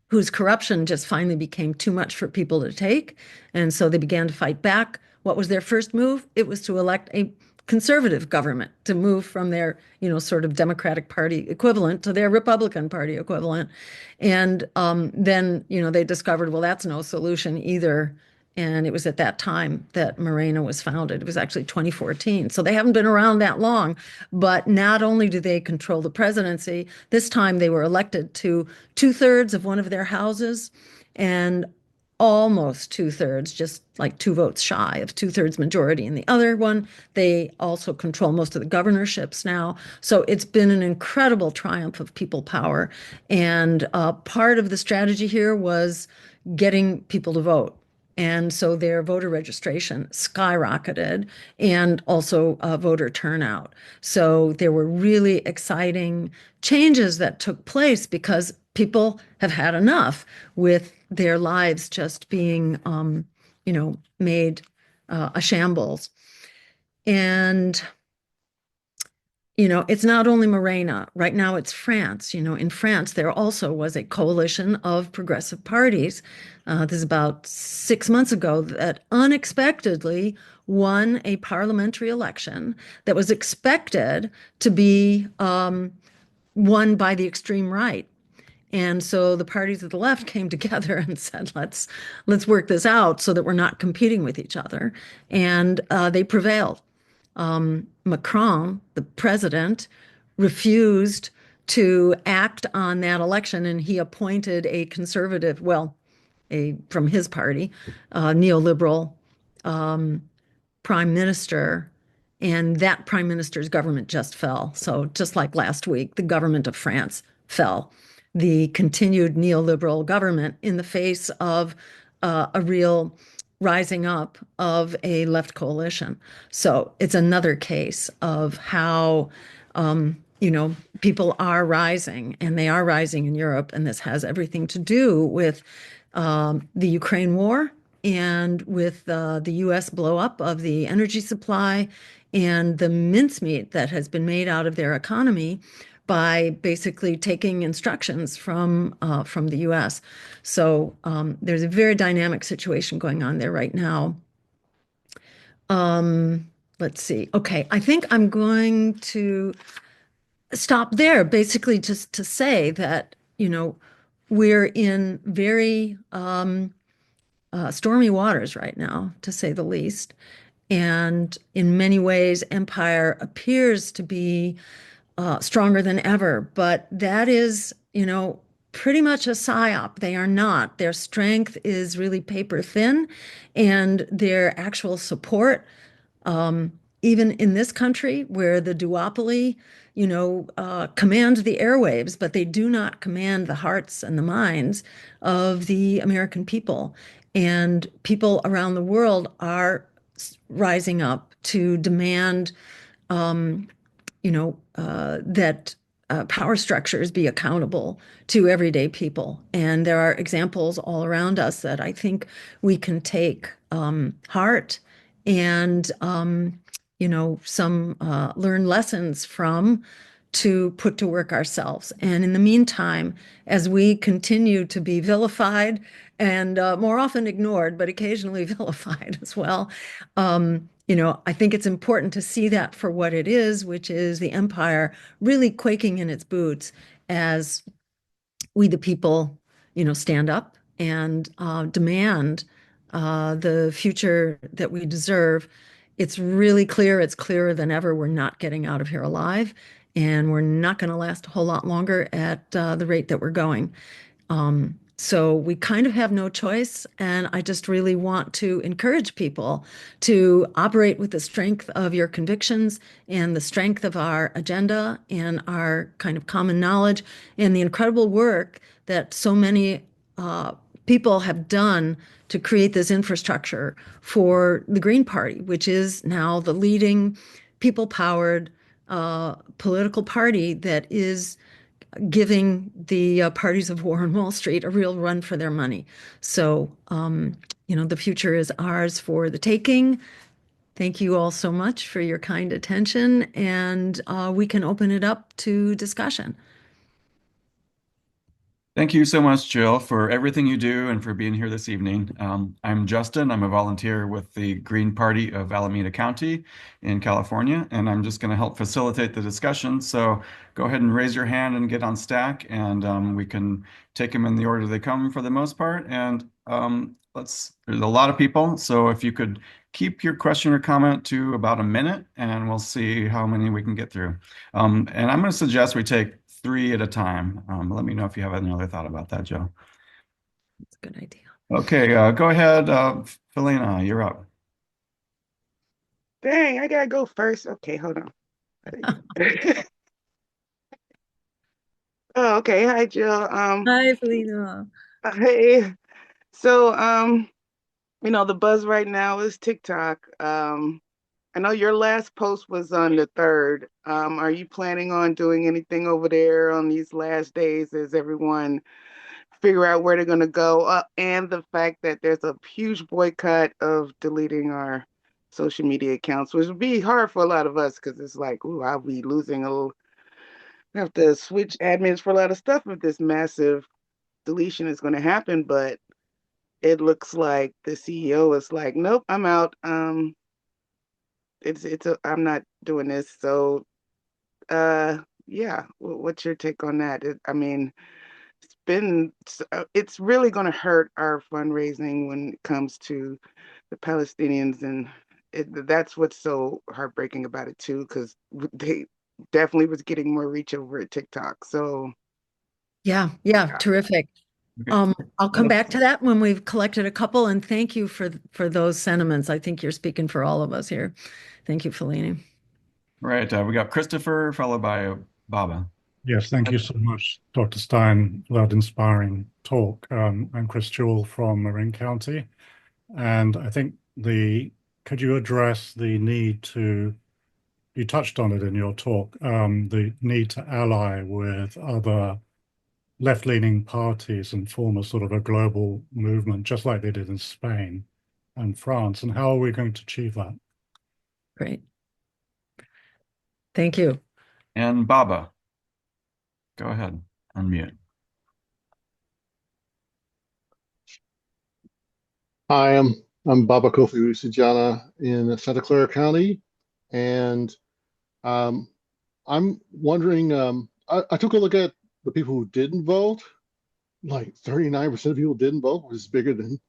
whose corruption just finally became too much for people to take. And so they began to fight back. What was their first move? It was to elect a conservative government, to move from their, sort of Democratic Party equivalent to their Republican Party equivalent. And then, they discovered, well, that's no solution either. And it was at that time that Morena was founded. It was actually 2014. So they haven't been around that long. But not only do they control the presidency, this time they were elected to 2/3 of one of their houses and almost 2/3, just like 2 votes shy of 2/3 majority in the other one. They also control most of the governorships now. So it's been an incredible triumph of people power. And part of the strategy here was getting people to vote. And so their voter registration skyrocketed and also voter turnout. So there were really exciting changes that took place because people have had enough with their lives just being, made a shambles. And it's not only Morena. Right now it's France. In France, there also was a coalition of progressive parties. This is about 6 months ago that unexpectedly won a parliamentary election that was expected to be won by the extreme right. And so the parties of the left came together and said, let's work this out so that we're not competing with each other. And they prevailed. Macron, the president, refused to act on that election, and he appointed a conservative, from his party, neoliberal prime minister, and that prime minister's government just fell. So just like last week, the government of France fell. The continued neoliberal government in the face of a real rising up of a left coalition. So it's another case of how, people are rising, and they are rising in Europe. And this has everything to do with the Ukraine war and with the US blow up of the energy supply and the mincemeat that has been made out of their economy by basically taking instructions from the U.S. So there's a very dynamic situation going on there right now. Let's see. Okay, I think I'm going to stop there, basically just to say that, we're in very stormy waters right now, to say the least. And in many ways, empire appears to be stronger than ever. But that is, pretty much a psyop. They are not. Their strength is really paper thin, and their actual support, even in this country where the duopoly, commands the airwaves, but they do not command the hearts and the minds of the American people. And people around the world are rising up to demand that power structures be accountable to everyday people. And there are examples all around us that I think we can take heart and, some learn lessons from to put to work ourselves. And in the meantime, as we continue to be vilified and more often ignored, but occasionally vilified as well, I think it's important to see that for what it is, which is the empire really quaking in its boots as we, the people, stand up and demand the future that we deserve. It's really clear, it's clearer than ever, we're not getting out of here alive, and we're not going to last a whole lot longer at the rate that we're going. So we kind of have no choice. And I just really want to encourage people to operate with the strength of your convictions and the strength of our agenda and our kind of common knowledge and the incredible work that so many people have done to create this infrastructure for the Green Party, which is now the leading people-powered political party that is giving the parties of war on Wall Street a real run for their money. So, the future is ours for the taking. Thank you all so much for your kind attention, and we can open it up to discussion. Thank you so much, Jill, for everything you do and for being here this evening. I'm Justin. I'm a volunteer with the Green Party of Alameda County in California, and I'm just going to help facilitate the discussion. So go ahead and raise your hand and get on stack, and we can take them in the order they come for the most part. And there's a lot of people, so if you could keep your question or comment to about a minute, and we'll see how many we can get through. And I'm going to suggest we take 3 at a time. Let me know if you have any other thought about that, Joe. That's a good idea. Okay, go ahead, Felina, you're up. Dang, I gotta go first. Okay, hold on. Oh, okay. Hi, Jill. Hi, Felina. Hey. So, the buzz right now is TikTok. I know your last post was on the 3rd. Are you planning on doing anything over there on these last days as everyone figure out where they're going to go? And the fact that there's a huge boycott of deleting our social media accounts, which would be hard for a lot of us because it's like, ooh, I'll be losing have to switch admins for a lot of stuff if this massive deletion is going to happen. But it looks like the CEO is like, nope, I'm out. I'm not doing this. So, yeah, what's your take on that? It's really going to hurt our fundraising when it comes to the Palestinians, and that's what's so heartbreaking about it too, because they definitely was getting more reach over at TikTok. So, Yeah, yeah. terrific. Okay. I'll come back to that when we've collected a couple, and thank you for those sentiments. I think you're speaking for all of us here. Thank you, Felina. Right, we got Christopher, followed by Baba. Yes, thank you so much, Dr. Stein, for that inspiring talk. I'm Chris Jewell from Marin County, And I think could you address the need to, you touched on it in your talk, the need to ally with other left-leaning parties and form a sort of a global movement, just like they did in Spain and France. And how are we going to achieve that? Great. Thank you. And Baba, go ahead, unmute. Hi, I'm Baba Kofi Usajana in Santa Clara County, and um, I'm wondering. I took a look at the people who didn't vote. Like 39% of people didn't vote, which is bigger than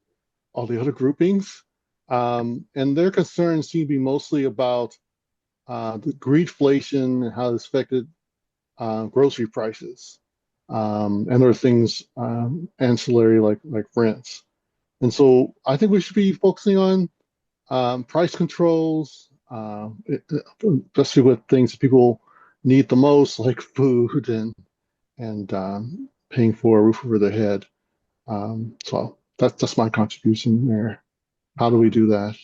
all the other groupings. And their concerns seem to be mostly about the greedflation and how it's affected grocery prices and other things ancillary like rents. And so I think we should be focusing on price controls, especially with things that people need the most, like food and paying for a roof over their head. So that's my contribution there. How do we do that?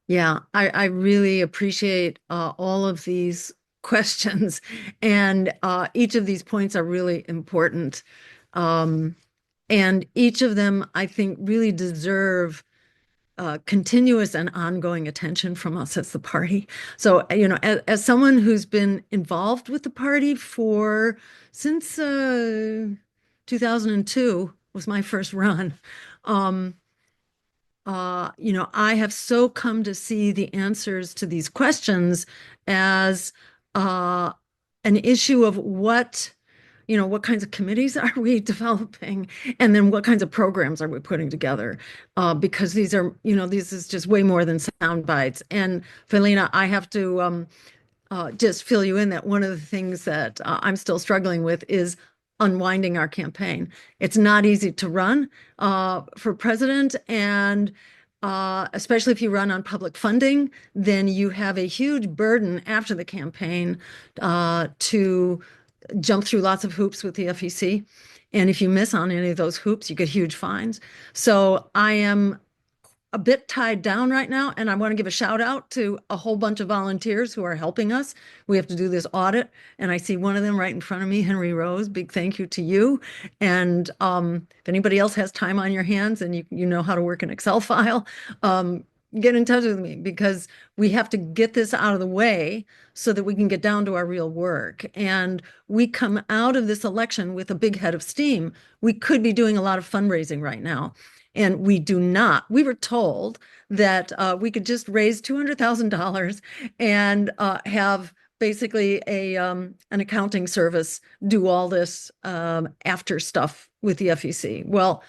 Yeah, I really appreciate all of these questions, and each of these points are really important. And each of them, I think, really deserve continuous and ongoing attention from us as the party. So, as someone who's been involved with the party since 2002 was my first run, I have so come to see the answers to these questions as an issue of what kinds of committees are we developing, and then what kinds of programs are we putting together? Because these is just way more than sound bites. And Felina, I have to just fill you in that one of the things that I'm still struggling with is unwinding our campaign. It's not easy to run for president, and especially if you run on public funding, then you have a huge burden after the campaign to jump through lots of hoops with the FEC. And if you miss on any of those hoops, you get huge fines. So I am a bit tied down right now, and I want to give a shout out to a whole bunch of volunteers who are helping us. We have to do this audit, and I see one of them right in front of me, Henry Rose. Big thank you to you. And if anybody else has time on your hands and you know how to work an Excel file, get in touch with me, because we have to get this out of the way so that we can get down to our real work. And we come out of this election with a big head of steam. We could be doing a lot of fundraising right now. And we do not. We were told that we could just raise $200,000 and have basically an accounting service do all this after stuff with the FEC. Well,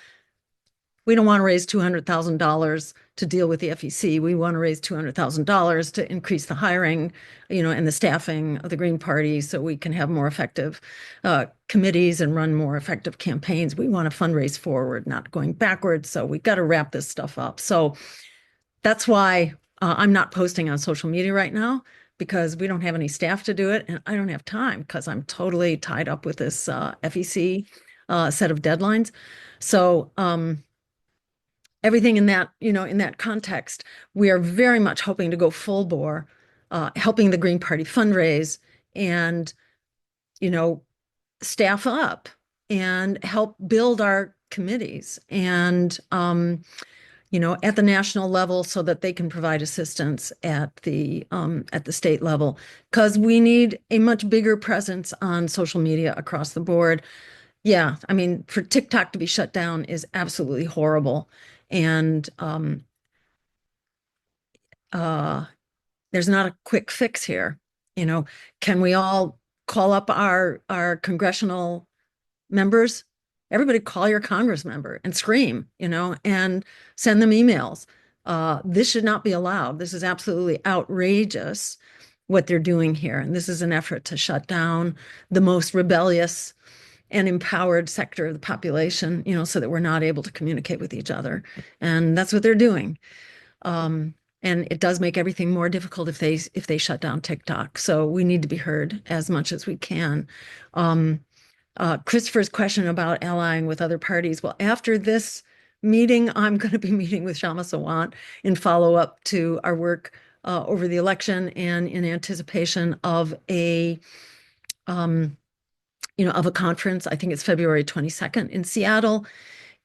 we don't want to raise $200,000 to deal with the FEC. We want to raise $200,000 to increase the hiring, and the staffing of the Green Party so we can have more effective committees and run more effective campaigns. We want to fundraise forward, not going backwards. So we got to wrap this stuff up. So that's why I'm not posting on social media right now, because we don't have any staff to do it. And I don't have time because I'm totally tied up with this FEC set of deadlines. So, everything in that context, we are very much hoping to go full bore, helping the Green Party fundraise and, staff up and help build our committees and, at the national level so that they can provide assistance at the state level, because we need a much bigger presence on social media across the board. Yeah, I mean, for TikTok to be shut down is absolutely horrible. And there's not a quick fix here. Can we all call up our congressional members? Everybody call your Congress member and scream, and send them emails. This should not be allowed. This is absolutely outrageous what they're doing here. And this is an effort to shut down the most rebellious and empowered sector of the population, so that we're not able to communicate with each other. And that's what they're doing. And it does make everything more difficult if they shut down TikTok. So we need to be heard as much as we can. Christopher's question about allying with other parties. Well, after this meeting. I'm going to be meeting with Shama Sawant in follow-up to our work over the election and in anticipation of of a conference. I think it's February 22nd in Seattle.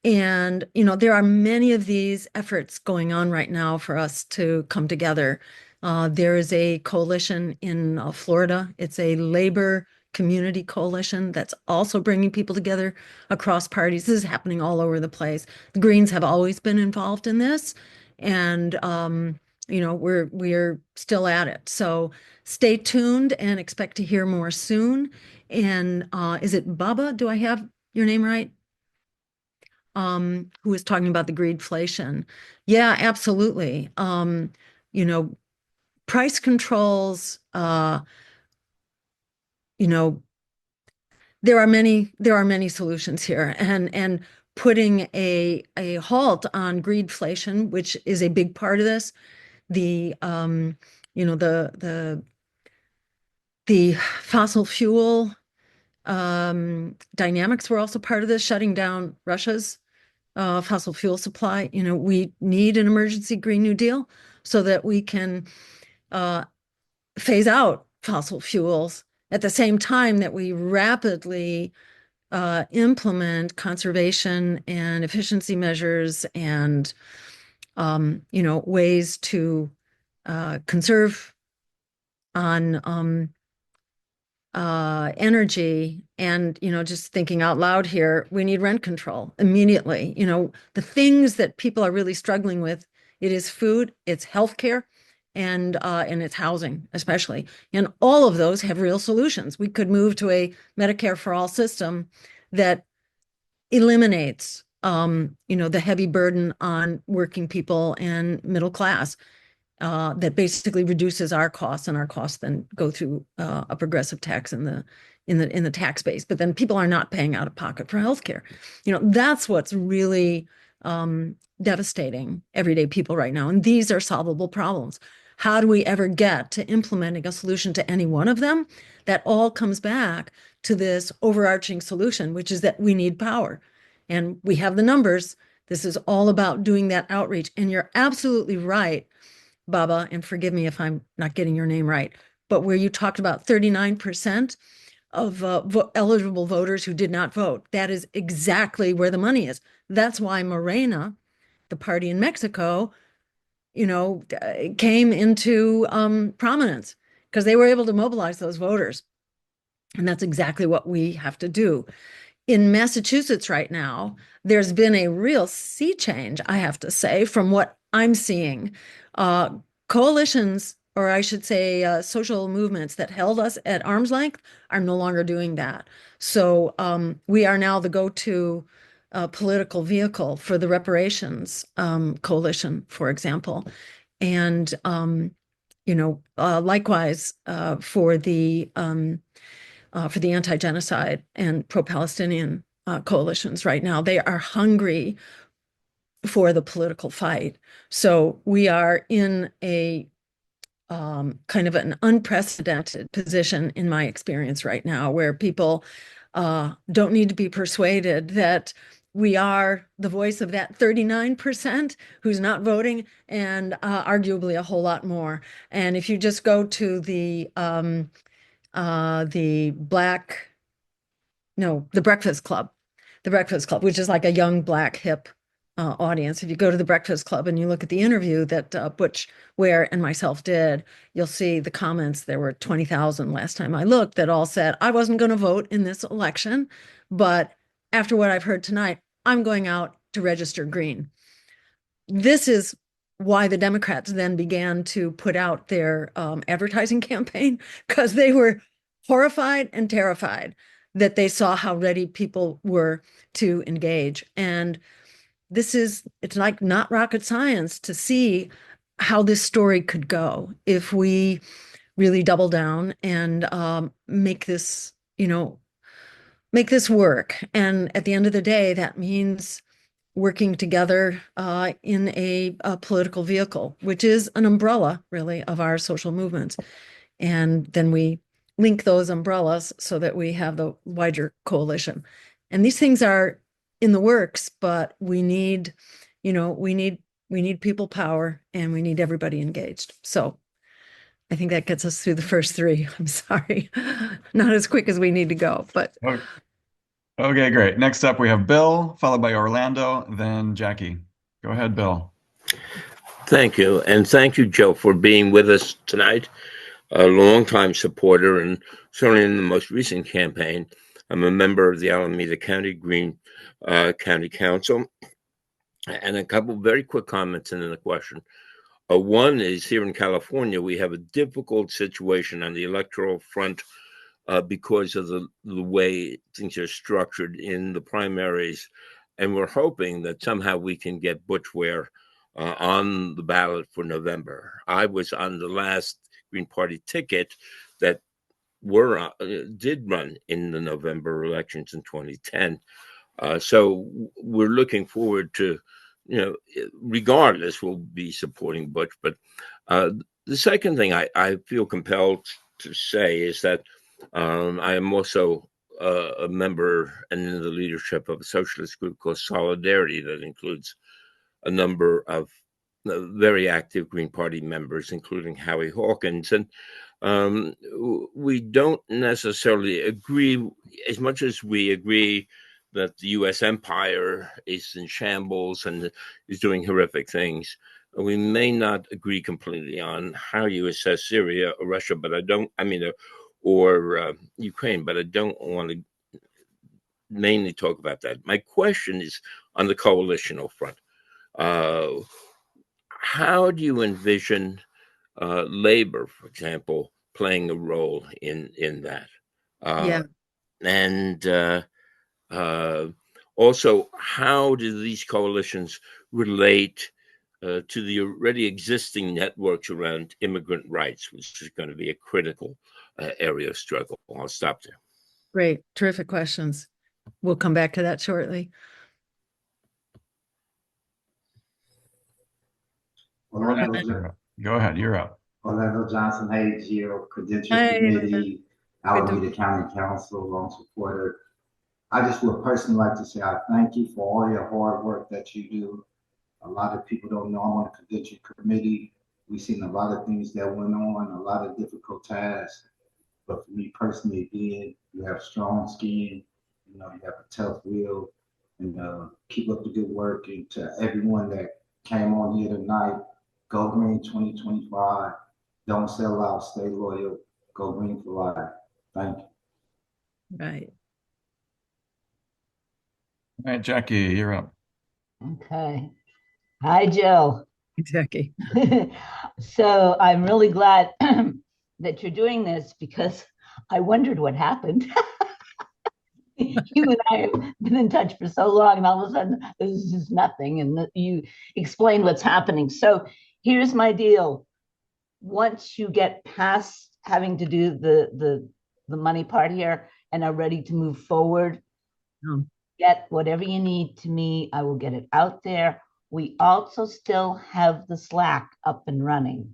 And, there are many of these efforts going on right now for us to come together. There is a coalition in Florida. It's a labor community coalition that's also bringing people together across parties. This is happening all over the place. The Greens have always been involved in this, and we're still at it. So stay tuned and expect to hear more soon. And is it Baba? Do I have your name right? Who was talking about the greedflation. Yeah, absolutely. Price controls, there are many solutions here, and putting a halt on greedflation, which is a big part of this. The fossil fuel dynamics were also part of this, shutting down Russia's fossil fuel supply. We need an emergency Green New Deal so that we can phase out fossil fuels at the same time that we rapidly implement conservation and efficiency measures and ways to conserve on energy. And just thinking out loud here, we need rent control immediately. The things that people are really struggling with, it is food, it's healthcare, and it's housing, especially. And all of those have real solutions. We could move to a Medicare for all system that eliminates the heavy burden on working people and middle class, that basically reduces our costs, and our costs then go through a progressive tax in the tax base. But then people are not paying out of pocket for healthcare. That's what's really devastating everyday people right now. And these are solvable problems. How do we ever get to implementing a solution to any one of them? That all comes back to this overarching solution, which is that we need power. And we have the numbers. This is all about doing that outreach. And you're absolutely right, Baba, and forgive me if I'm not getting your name right, but where you talked about 39% of eligible voters who did not vote. That is exactly where the money is. That's why Morena, the party in Mexico, came into prominence, because they were able to mobilize those voters. And that's exactly what we have to do. In Massachusetts right now, there's been a real sea change, I have to say, from what I'm seeing. Coalitions, or I should say social movements that held us at arm's length, are no longer doing that. So we are now the go-to political vehicle for the reparations coalition, for example. And, likewise for the anti-genocide and pro-Palestinian coalitions right now. They are hungry for the political fight. So we are in a kind of an unprecedented position, in my experience right now, where people don't need to be persuaded that we are the voice of that 39% who's not voting, and arguably a whole lot more. And if you just go to the Breakfast Club, which is like a young Black hip audience. If you go to the Breakfast Club and you look at the interview that Butch Ware and myself did, you'll see the comments. There were 20,000 last time I looked that all said, I wasn't going to vote in this election, but after what I've heard tonight, I'm going out to register green. This is why the Democrats then began to put out their advertising campaign, because they were horrified and terrified that they saw how ready people were to engage. And it's like not rocket science to see how this story could go if we really double down and make this work. And at the end of the day, that means working together in a political vehicle, which is an umbrella, really, of our social movements. And then we link those umbrellas so that we have the wider coalition. And these things are in the works, but we need, we need people power and we need everybody engaged. So I think that gets us through the first three. I'm sorry, not as quick as we need to go, but Okay, great. Next up, we have Bill, followed by Orlando, then Jackie. Go ahead, Bill. Thank you. And thank you, Joe, for being with us tonight. A longtime supporter, and certainly in the most recent campaign, I'm a member of the Alameda County Green County Council. And a couple very quick comments and then a question. One is here in California, we have a difficult situation on the electoral front because of the way things are structured in the primaries. And we're hoping that somehow we can get Butch Ware on the ballot for November. I was on the last Green Party ticket that did run in the November elections in 2010. So we're looking forward to, regardless, we'll be supporting Butch. But the second thing I feel compelled to say is that I am also a member and in the leadership of a socialist group called Solidarity that includes a number of very active Green Party members, including Howie Hawkins. And we don't necessarily agree, as much as we agree that the U.S. empire is in shambles and is doing horrific things. We may not agree completely on how you assess Syria or Russia, but or Ukraine, but I don't want to mainly talk about that. My question is on the coalitional front. How do you envision labor, for example, playing a role in that? yeah. And also, how do these coalitions relate to the already existing networks around immigrant rights, which is going to be a critical area of struggle? I'll stop there. Great. Terrific questions. We'll come back to that shortly. Go ahead, you're up. Orlando Johnson, hey, Geo, Credential Hi, Committee, Orlando. Alameda County Council, long supporter. I just would personally like to say I thank you for all your hard work that you do. A lot of people don't know I'm on the Credential Committee. We've seen a lot of things that went on, a lot of difficult tasks. But for me personally, again, you have strong skin, you have a tough will, and keep up the good work. And to everyone that came on here tonight, go green 2025. Don't sell out, stay loyal, go green for life. Thank you. Right. All right, Jackie, you're up. Okay. Hi, Jill. Jackie. So I'm really glad that you're doing this because I wondered what happened. You and I have been in touch for so long, and all of a sudden there's just nothing. And you explained what's happening. So here's my deal. Once you get past having to do the money part here and are ready to move forward, get whatever you need to me. I will get it out there. We also still have the Slack up and running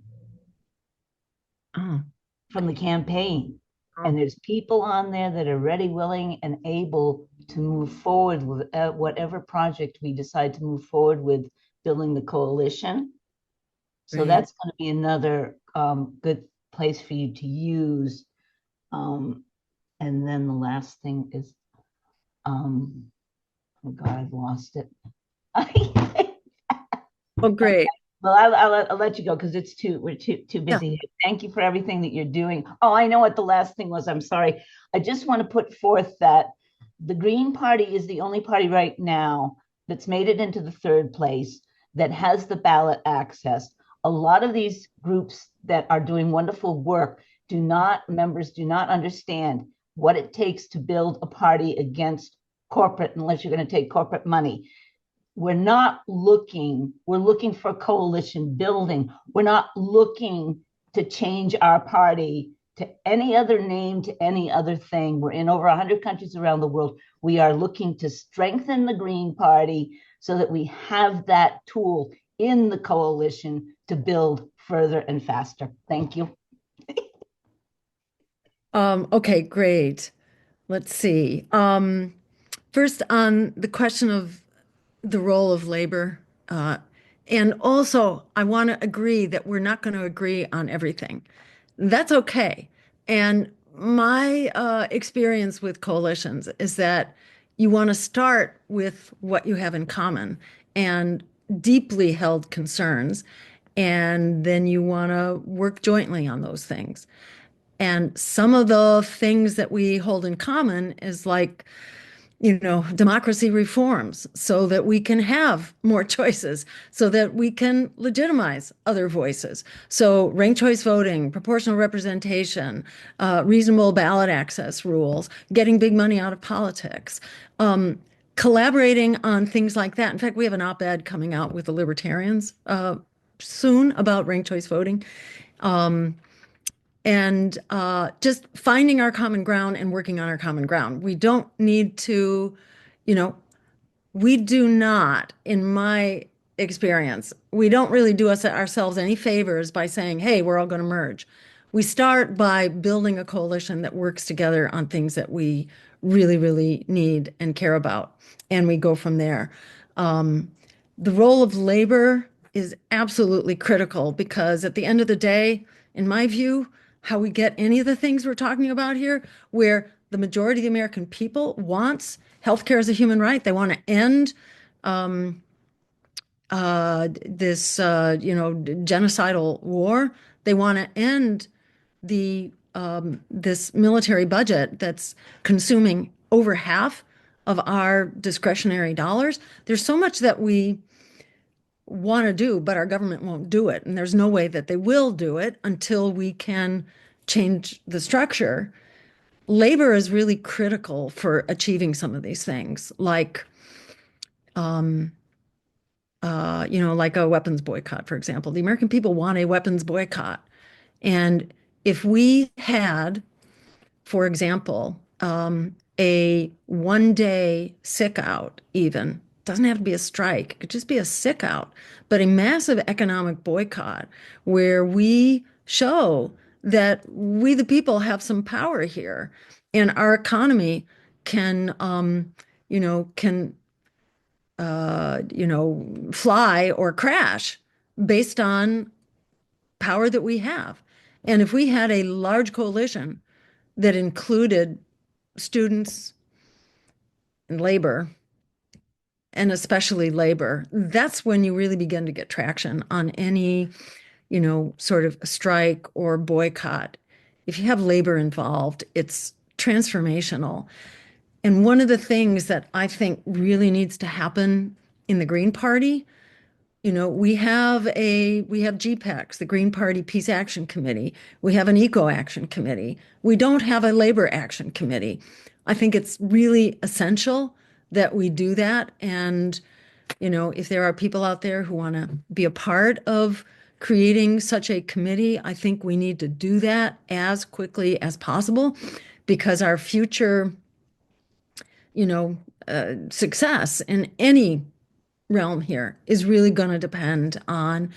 from the campaign. And there's people on there that are ready, willing, and able to move forward with whatever project we decide to move forward with building the coalition. So that's going to be another good place for you to use. And then the last thing is, oh God, I've lost it. Oh, great. Well, I'll let you go because we're too busy. Yeah. Thank you for everything that you're doing. Oh, I know what the last thing was. I'm sorry. I just want to put forth that the Green Party is the only party right now that's made it into the third place that has the ballot access. A lot of these groups that are doing wonderful work members do not understand what it takes to build a party against corporate, unless you're going to take corporate money. We're looking for coalition building. We're not looking to change our party to any other name, to any other thing. We're in over 100 countries around the world. We are looking to strengthen the Green Party so that we have that tool in the coalition to build further and faster. Thank you. Okay, great. Let's see. First, on the question of the role of labor, and also I want to agree that we're not going to agree on everything. That's okay. And my experience with coalitions is that you want to start with what you have in common and deeply held concerns, and then you want to work jointly on those things. And some of the things that we hold in common is like, democracy reforms so that we can have more choices, so that we can legitimize other voices. So ranked choice voting, proportional representation, reasonable ballot access rules, getting big money out of politics, collaborating on things like that. In fact, we have an op-ed coming out with the libertarians soon about ranked choice voting. And just finding our common ground and working on our common ground. We don't need to, we do not, in my experience, we don't really do ourselves any favors by saying, hey, we're all going to merge. We start by building a coalition that works together on things that we really, really need and care about. And we go from there. The role of labor is absolutely critical because at the end of the day, in my view, how we get any of the things we're talking about here, where the majority of the American people wants healthcare as a human right. They want to end this, genocidal war. They want to end this military budget that's consuming over half of our discretionary dollars. There's so much that we want to do, but our government won't do it. And there's no way that they will do it until we can change the structure. Labor is really critical for achieving some of these things, like, like a weapons boycott, for example. The American people want a weapons boycott. And if we had, for example, a 1 day sick out, even, doesn't have to be a strike, it could just be a sick out, but a massive economic boycott where we show that we, the people, have some power here and our economy can, can fly or crash based on power that we have. And if we had a large coalition that included students and labor, and especially labor, that's when you really begin to get traction on any, sort of strike or boycott. If you have labor involved, it's transformational. And one of the things that I think really needs to happen in the Green Party, we have GPACs, the Green Party Peace Action Committee. We have an Eco Action Committee. We don't have a Labor Action Committee. I think it's really essential that we do that. And, if there are people out there who want to be a part of creating such a committee, I think we need to do that as quickly as possible because our future success in any realm here is really going to depend on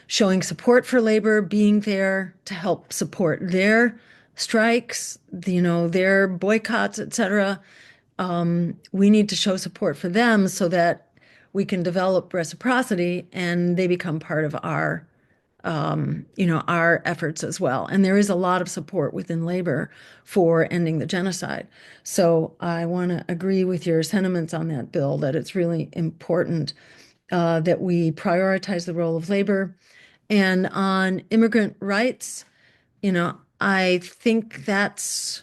showing support for labor, being there to help support their strikes, their boycotts, etc. We need to show support for them so that we can develop reciprocity and they become part of our efforts as well. And there is a lot of support within labor for ending the genocide. So I want to agree with your sentiments on that, Bill, that it's really important that we prioritize the role of labor. And on immigrant rights, I think that's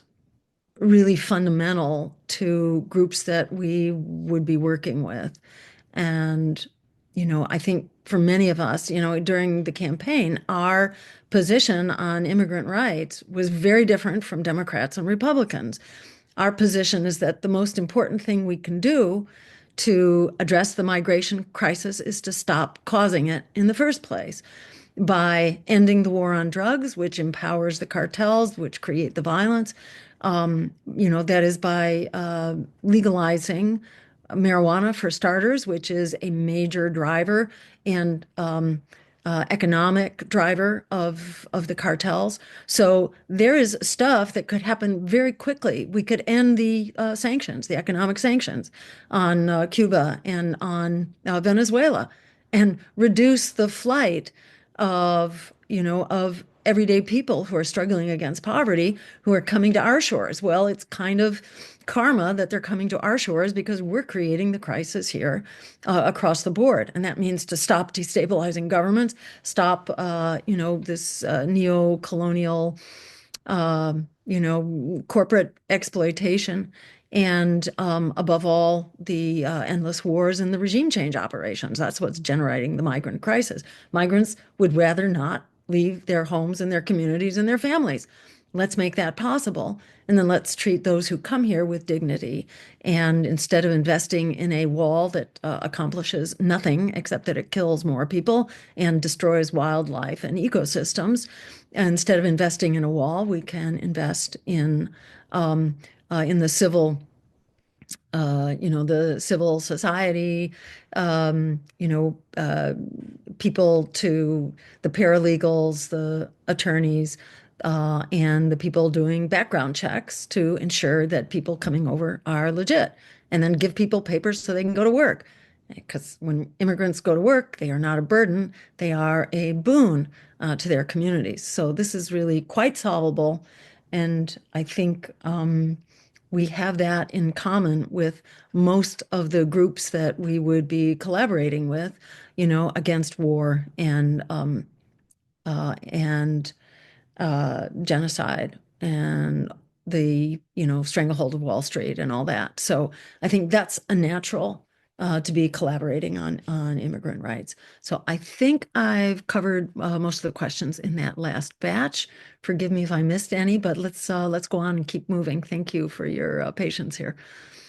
really fundamental to groups that we would be working with. And, I think for many of us, during the campaign, our position on immigrant rights was very different from Democrats and Republicans. Our position is that the most important thing we can do to address the migration crisis is to stop causing it in the first place by ending the war on drugs, which empowers the cartels, which create the violence. That is by legalizing marijuana for starters, which is a major driver, and economic driver of the cartels. So there is stuff that could happen very quickly. We could end the sanctions, the economic sanctions on Cuba and on Venezuela, and reduce the flight of, of everyday people who are struggling against poverty, who are coming to our shores. Well, it's kind of karma that they're coming to our shores because we're creating the crisis here across the board. And that means to stop destabilizing governments, stop, this neo-colonial, corporate exploitation, and above all, the endless wars and the regime change operations. That's what's generating the migrant crisis. Migrants would rather not leave their homes and their communities and their families. Let's make that possible. And then let's treat those who come here with dignity. And instead of investing in a wall that accomplishes nothing except that it kills more people and destroys wildlife and ecosystems, instead of investing in a wall, we can invest in the civil the civil society, people to the paralegals, the attorneys, and the people doing background checks to ensure that people coming over are legit, and then give people papers so they can go to work. Because when immigrants go to work, they are not a burden, they are a boon to their communities. So this is really quite solvable. And I think we have that in common with most of the groups that we would be collaborating with, against war and genocide and the, stranglehold of Wall Street and all that. So I think that's a natural to be collaborating on immigrant rights. So I think I've covered most of the questions in that last batch. Forgive me if I missed any, but let's go on and keep moving. Thank you for your patience here.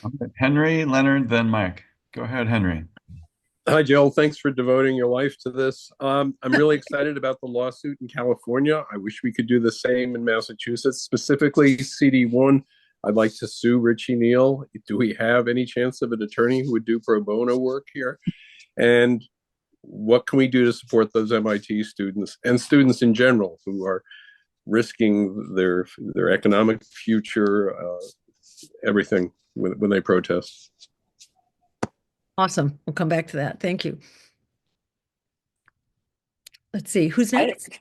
Okay. Henry, Leonard, then Mike. Go ahead, Henry. Hi, Jill. Thanks for devoting your life to this. I'm really excited about the lawsuit in California. I wish we could do the same in Massachusetts, specifically CD1. I'd like to sue Richie Neal. Do we have any chance of an attorney who would do pro bono work here? And what can we do to support those MIT students and students in general who are risking their economic future, everything when they protest? Awesome. We'll come back to that. Thank you. Let's see. Who's next?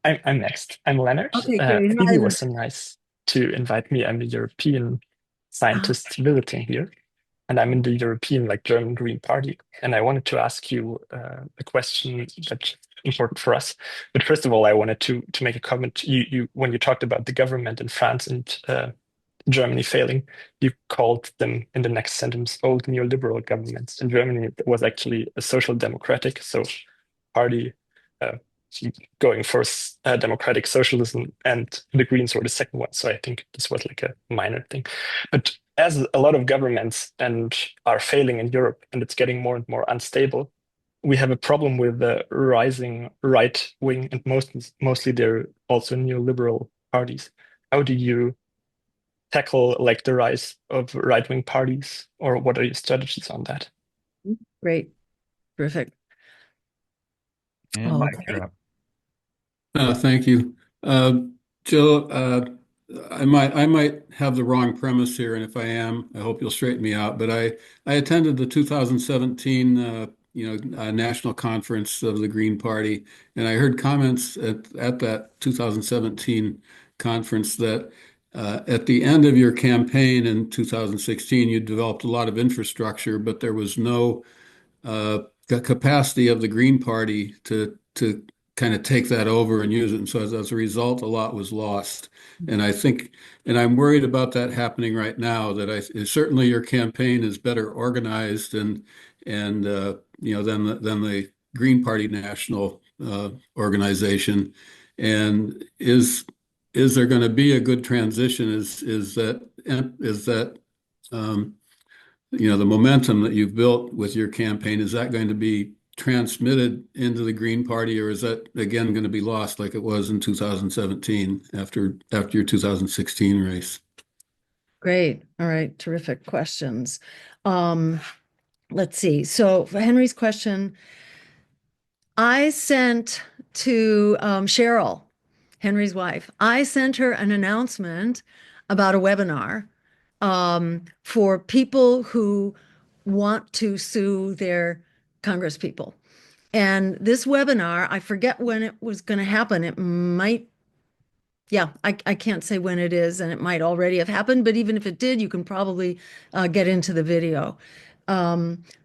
I'm next. I'm Leonard. Okay, great. Phoebe was so nice to invite me. I'm a European scientist visiting here, and I'm in the European, German Green Party. And I wanted to ask you a question that's important for us. But first of all, I wanted to make a comment. You when you talked about the government in France and Germany failing, you called them in the next sentence old neoliberal governments. In Germany, it was actually a social democratic, party going for democratic socialism, and the Greens were the second one. So I think this was a minor thing. But as a lot of governments are failing in Europe, and it's getting more and more unstable, we have a problem with the rising right wing, and mostly they're also neoliberal parties. How do you tackle the rise of right-wing parties, or what are your strategies on that? Great. Terrific. And Mike, you're up. Thank you. Jill, I might have the wrong premise here, and if I am, I hope you'll straighten me out. But I attended the 2017 national conference of the Green Party, and I heard comments at that 2017 conference that at the end of your campaign in 2016, you developed a lot of infrastructure, but there was no capacity of the Green Party to kind of take that over and use it. And so as a result, a lot was lost. And I think, and I'm worried about that happening right now, that certainly your campaign is better organized than the Green Party national organization. And is there going to be a good transition? Is that the momentum that you've built with your campaign, is that going to be transmitted into the Green Party, or is that again going to be lost like it was in 2017 after your 2016 race? Great. All right. Terrific questions. Let's see. So for Henry's question, I sent to Cheryl, Henry's wife, I sent her an announcement about a webinar for people who want to sue their Congress people. And this webinar, I forget when it was going to happen. It might, yeah, I can't say when it is, and it might already have happened, but even if it did, you can probably get into the video.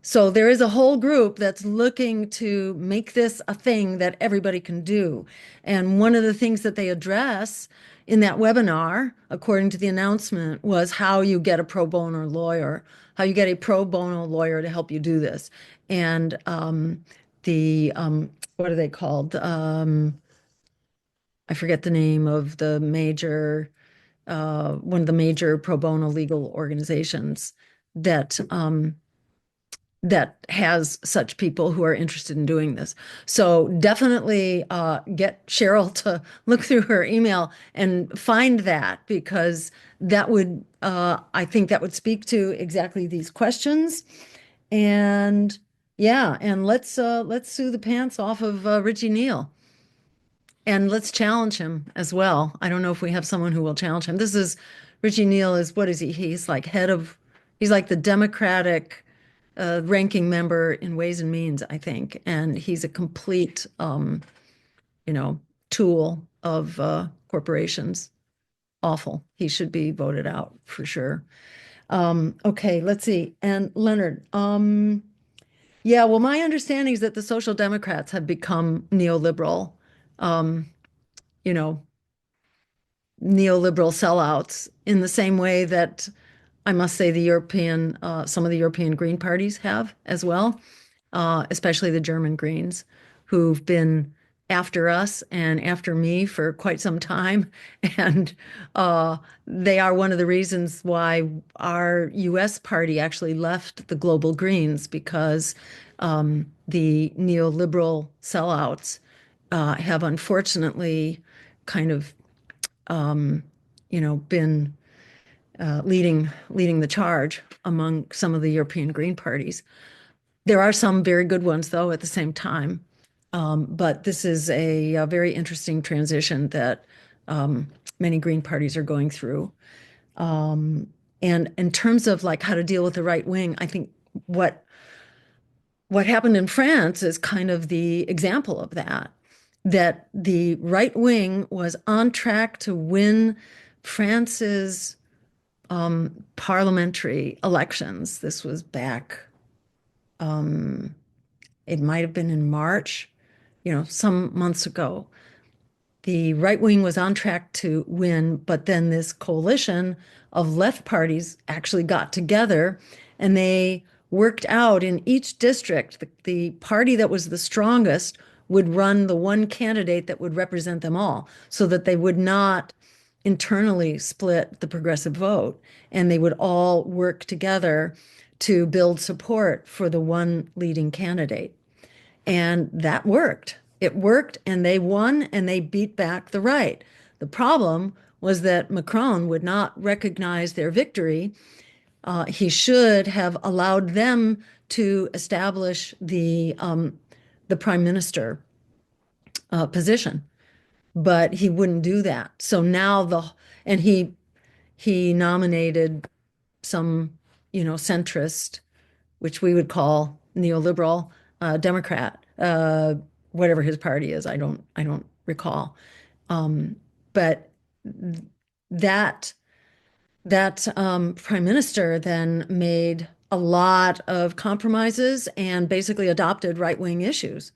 So there is a whole group that's looking to make this a thing that everybody can do. And one of the things that they address in that webinar, according to the announcement, was how you get a pro bono lawyer, how you get a pro bono lawyer to help you do this. And what are they called? I forget the name of the major, one of the major pro bono legal organizations that that has such people who are interested in doing this. So definitely get Cheryl to look through her email and find that, because that would, I think that would speak to exactly these questions. And yeah, and let's sue the pants off of Richie Neal. And let's challenge him as well. I don't know if we have someone who will challenge him. This is Richie Neal is, what is he? He's like he's like the Democratic ranking member in Ways and Means, I think. And he's a complete, tool of corporations. Awful. He should be voted out for sure. Okay, let's see. And Leonard, yeah, well, my understanding is that the Social Democrats have become neoliberal, neoliberal sellouts in the same way that I must say some of the European Green parties have as well, especially the German Greens, who've been after us and after me for quite some time. And they are one of the reasons why our US party actually left the Global Greens, because the neoliberal sellouts have unfortunately kind of, been leading the charge among some of the European Green parties. There are some very good ones, though, at the same time. But this is a very interesting transition that many Green parties are going through. And in terms of like how to deal with the right wing, I think what happened in France is kind of the example of that, that the right wing was on track to win France's parliamentary elections. This was back, it might have been in March, some months ago. The right wing was on track to win, but then this coalition of left parties actually got together and they worked out in each district, the party that was the strongest would run the one candidate that would represent them all, so that they would not internally split the progressive vote, and they would all work together to build support for the one leading candidate. And that worked. It worked, and they won, and they beat back the right. The problem was that Macron would not recognize their victory. He should have allowed them to establish the prime minister position, but he wouldn't do that. So now and he nominated some, centrist, which we would call neoliberal Democrat, whatever his party is. I don't recall. But that prime minister then made a lot of compromises and basically adopted right-wing issues.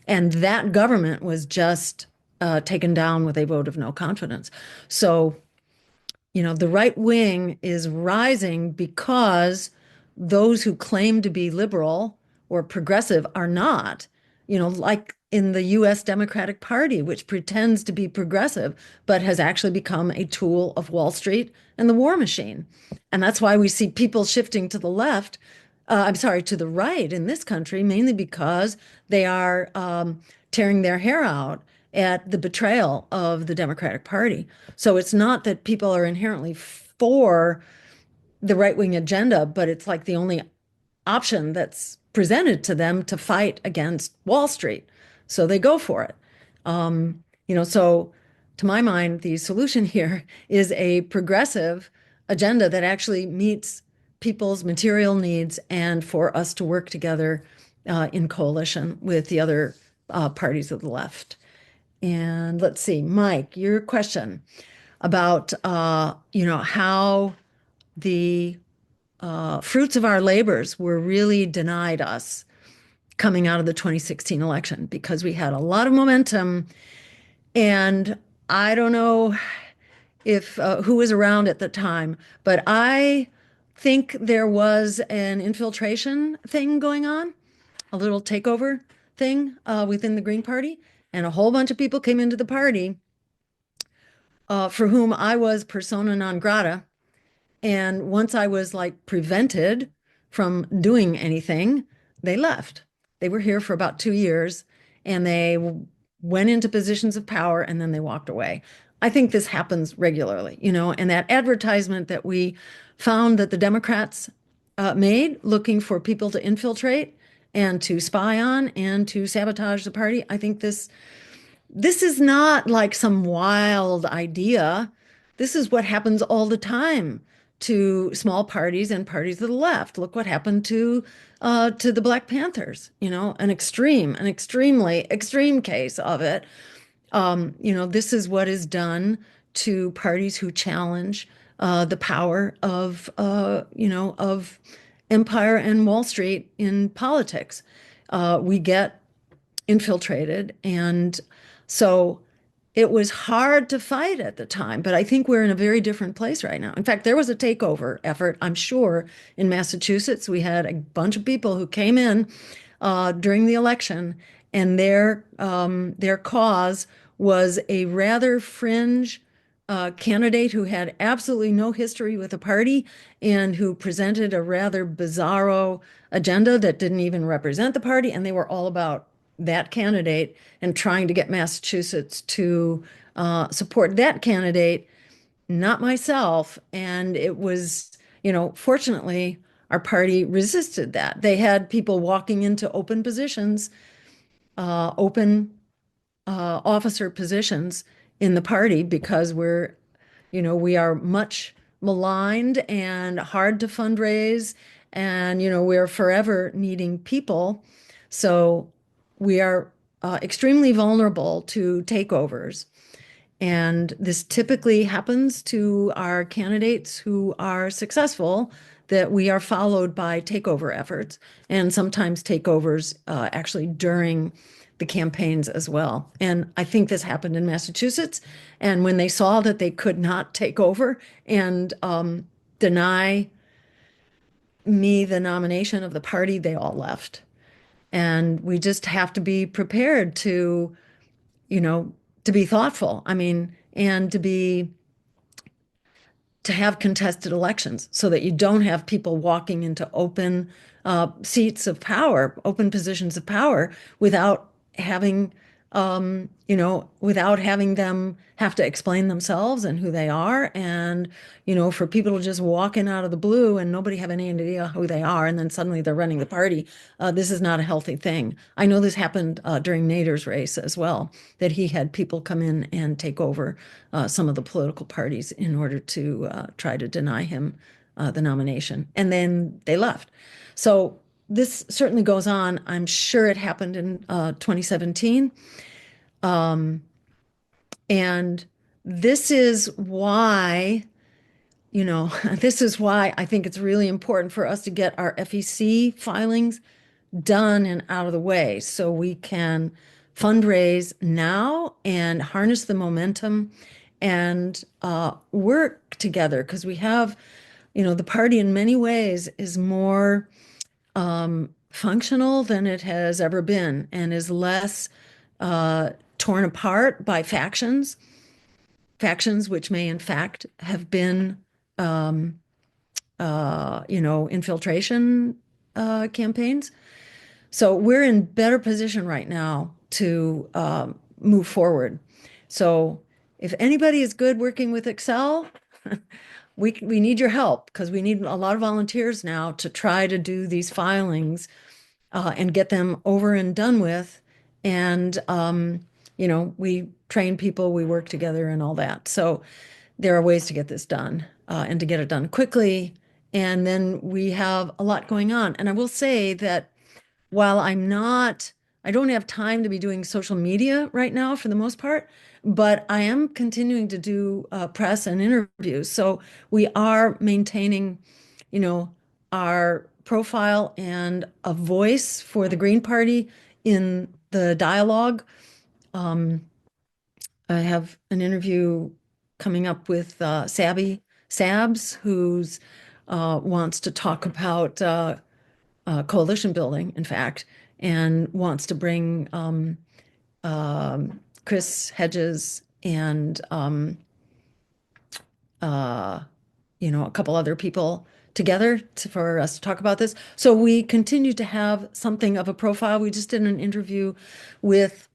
And that government was just taken down with a vote of no confidence. So, the right wing is rising because those who claim to be liberal or progressive are not, like in the US Democratic Party, which pretends to be progressive, but has actually become a tool of Wall Street and the war machine. And that's why we see people shifting to the left, to the right in this country, mainly because they are tearing their hair out at the betrayal of the Democratic Party. So it's not that people are inherently for the right-wing agenda, but it's like the only option that's presented to them to fight against Wall Street. So they go for it. So to my mind, the solution here is a progressive agenda that actually meets people's material needs and for us to work together in coalition with the other parties of the left. And let's see, Mike, your question about how the fruits of our labors were really denied us coming out of the 2016 election because we had a lot of momentum. And I don't know if who was around at the time, but I think there was an infiltration thing going on, a little takeover thing within the Green Party. And a whole bunch of people came into the party for whom I was persona non grata. And once I was like prevented from doing anything, they left. They were here for about 2 years and they went into positions of power and then they walked away. I think this happens regularly, and that advertisement that we found that the Democrats made looking for people to infiltrate and to spy on and to sabotage the party. I think this is not like some wild idea. This is what happens all the time to small parties and parties of the left. Look what happened to the Black Panthers, an extremely extreme case of it. This is what is done to parties who challenge the power of empire and Wall Street in politics. We get infiltrated, and so it was hard to fight at the time, but I think we're in a very different place right now. In fact, there was a takeover effort, I'm sure, in Massachusetts. We had a bunch of people who came in during the election, and their cause was a rather fringe candidate who had absolutely no history with the party and who presented a rather bizarro agenda that didn't even represent the party, and they were all about that candidate and trying to get Massachusetts to support that candidate, not myself. And it was, fortunately, our party resisted that. They had people walking into open positions, open officer positions in the party because we are much maligned and hard to fundraise, and we're forever needing people. So we are extremely vulnerable to takeovers. And this typically happens to our candidates who are successful, that we are followed by takeover efforts, and sometimes takeovers actually during the campaigns as well. And I think this happened in Massachusetts. And when they saw that they could not take over and deny me the nomination of the party, they all left. And we just have to be prepared to be thoughtful. I mean, and to have contested elections so that you don't have people walking into open seats of power, open positions of power without having them have to explain themselves and who they are. And, for people to just walk in out of the blue and nobody have any idea who they are, and then suddenly they're running the party. This is not a healthy thing. I know this happened during Nader's race as well, that he had people come in and take over some of the political parties in order to try to deny him the nomination. And then they left. So this certainly goes on. I'm sure it happened in 2017. And this is why, this is why I think it's really important for us to get our FEC filings done and out of the way so we can fundraise now and harness the momentum and work together, because we have, the party in many ways is more functional than it has ever been and is less torn apart by factions which may in fact have been infiltration campaigns. So we're in better position right now to move forward. So if anybody is good working with Excel, we need your help, because we need a lot of volunteers now to try to do these filings and get them over and done with And, we train people, we work together and all that. So there are ways to get this done and to get it done quickly. And then we have a lot going on. And I will say that while I don't have time to be doing social media right now for the most part, but I am continuing to do press and interviews. So we are maintaining, our profile and a voice for the Green Party in the dialogue. I have an interview coming up with Sabs, who's wants to talk about coalition building, in fact, and wants to bring Chris Hedges and a couple other people together for us to talk about this. So we continue to have something of a profile. We just did an interview with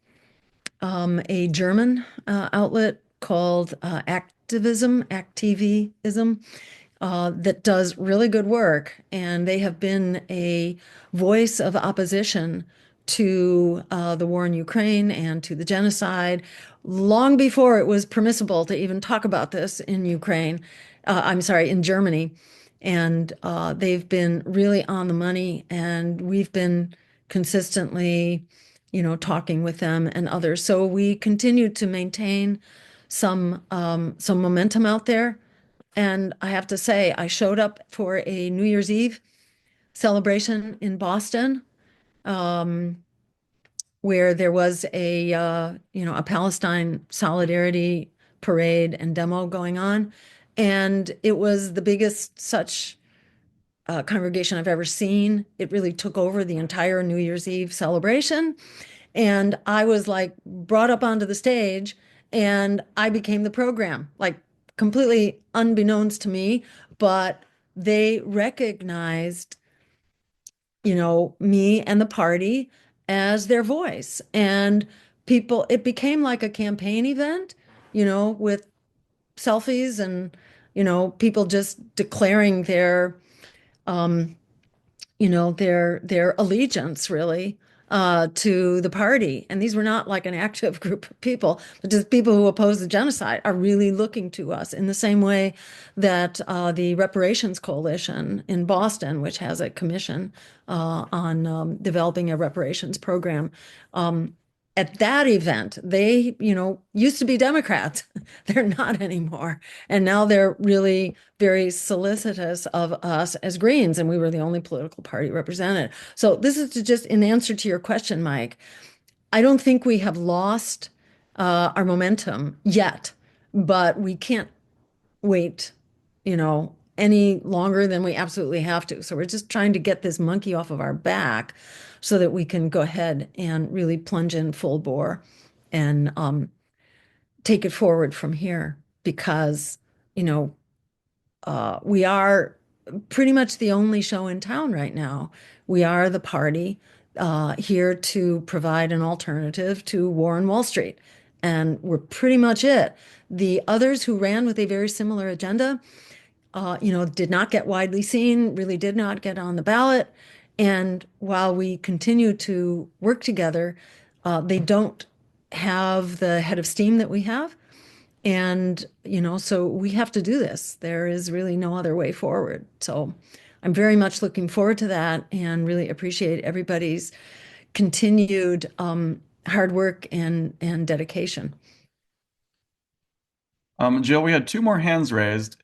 a German outlet called Activism, that does really good work. And they have been a voice of opposition to the war in Ukraine and to the genocide long before it was permissible to even talk about this in Ukraine. I'm sorry, in Germany. And they've been really on the money, and we've been consistently, talking with them and others. So we continue to maintain some momentum out there. And I have to say, I showed up for a New Year's Eve celebration in Boston, where there was a Palestine solidarity parade and demo going on. And it was the biggest such congregation I've ever seen. It really took over the entire New Year's Eve celebration. And I was like brought up onto the stage, and I became the program, like completely unbeknownst to me, but they recognized, me and the party as their voice. And it became like a campaign event, with selfies and, people just declaring um, their allegiance really to the party. And these were not like an active group of people, but just people who oppose the genocide are really looking to us in the same way that the Reparations Coalition in Boston, which has a commission on developing a reparations program, at that event, they, used to be Democrats. They're not anymore. And now they're really very solicitous of us as Greens, and we were the only political party represented. So this is just in answer to your question, Mike. I don't think we have lost our momentum yet, but we can't wait, any longer than we absolutely have to. So we're just trying to get this monkey off of our back so that we can go ahead and really plunge in full bore and take it forward from here, because, we are pretty much the only show in town right now. We are the party here to provide an alternative to war on Wall Street. And we're pretty much it. The others who ran with a very similar agenda, did not get widely seen, really did not get on the ballot. And while we continue to work together, they don't have the head of steam that we have. And, so we have to do this. There is really no other way forward. So I'm very much looking forward to that and really appreciate everybody's continued hard work and dedication. Jill, we had two more hands raised.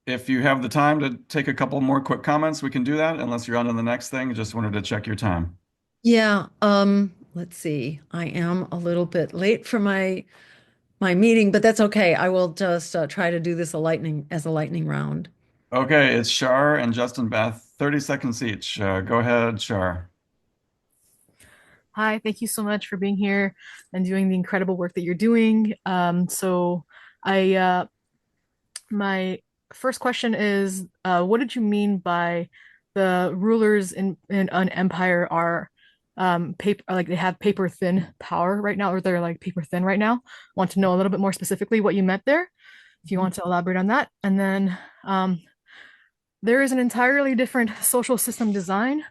If you have the time to take a couple more quick comments, we can do that, unless you're on to the next thing. Just wanted to check your time. Yeah, let's see. I am a little bit late for my meeting, but that's okay. I will just try to do this as a lightning round. Okay, it's Shar and Justin Beth, 30 seconds each. Go ahead, Shar. Hi, thank you so much for being here and doing the incredible work that you're doing. So my first question is, what did you mean by the rulers in an empire are paper, like they have paper thin power right now, or they're like paper thin right now? Want to know a little bit more specifically what you meant there, if you want to elaborate on that. And then there is an entirely different social system design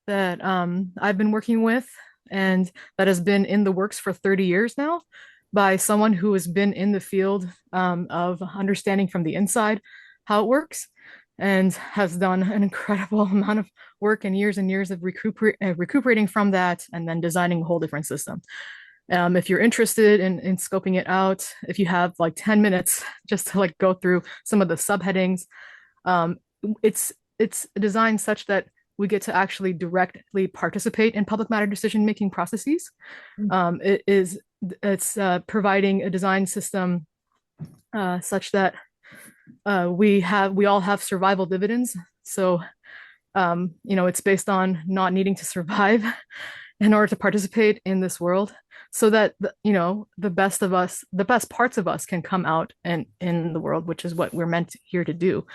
that I've been working with and that has been in the works for 30 years now by someone who has been in the field of understanding from the inside how it works and has done an incredible amount of work and years of recuperating from that and then designing a whole different system. If you're interested in scoping it out, if you have like 10 minutes just to like go through some of the subheadings, um, it's designed such that we get to actually directly participate in public matter decision making processes. It's providing a design system such that we all have survival dividends. So it's based on not needing to survive in order to participate in this world, so that the best parts of us can come out and in the world, which is what we're meant here to do.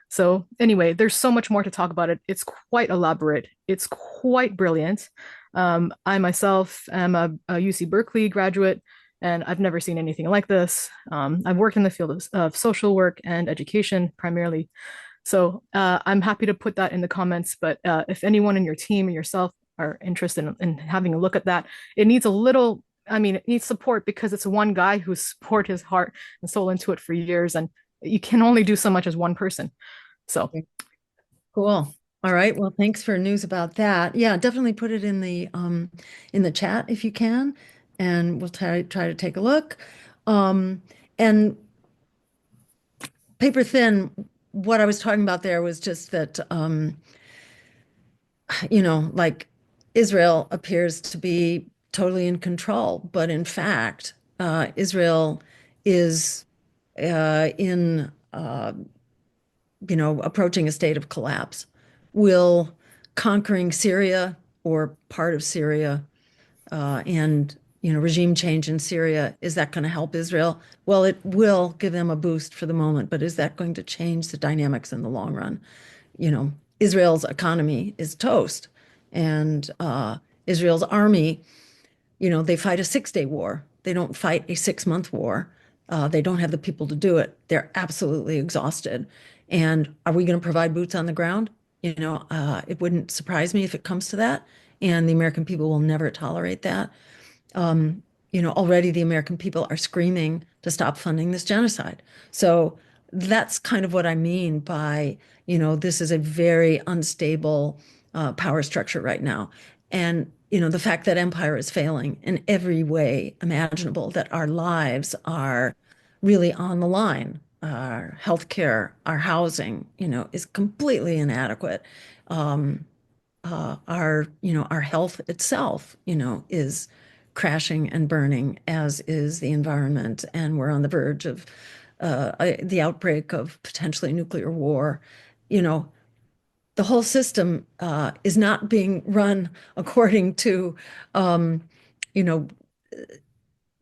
So anyway, there's so much more to talk about it. It's quite elaborate. It's quite brilliant. I myself am a UC Berkeley graduate, and I've never seen anything like this. I've worked in the field of social work and education primarily. So I'm happy to put that in the comments, but if anyone in your team and yourself are interested in having a look at that, it needs it needs support, because it's one guy who's poured his heart and soul into it for years, and you can only do so much as one person. So cool. All right. Well, thanks for news about that. Yeah, definitely put it in the chat if you can, and we'll try to take a look. And paper thin, what I was talking about there was just that, like Israel appears to be totally in control, but in fact, Israel is approaching a state of collapse. Will conquering Syria or part of Syria and regime change in Syria, is that going to help Israel? Well, it will give them a boost for the moment, but is that going to change the dynamics in the long run? Israel's economy is toast, and Israel's army, they fight a 6-day war. They don't fight a 6-month war. They don't have the people to do it. They're absolutely exhausted. And are we going to provide boots on the ground? It wouldn't surprise me if it comes to that. And the American people will never tolerate that. Already the American people are screaming to stop funding this genocide. So that's kind of what I mean by, this is a very unstable power structure right now. And, the fact that empire is failing in every way imaginable, that our lives are really on the line. Our healthcare, our housing, is completely inadequate. Our health itself, is crashing and burning, as is the environment, and we're on the verge of the outbreak of potentially nuclear war. The whole system is not being run according to,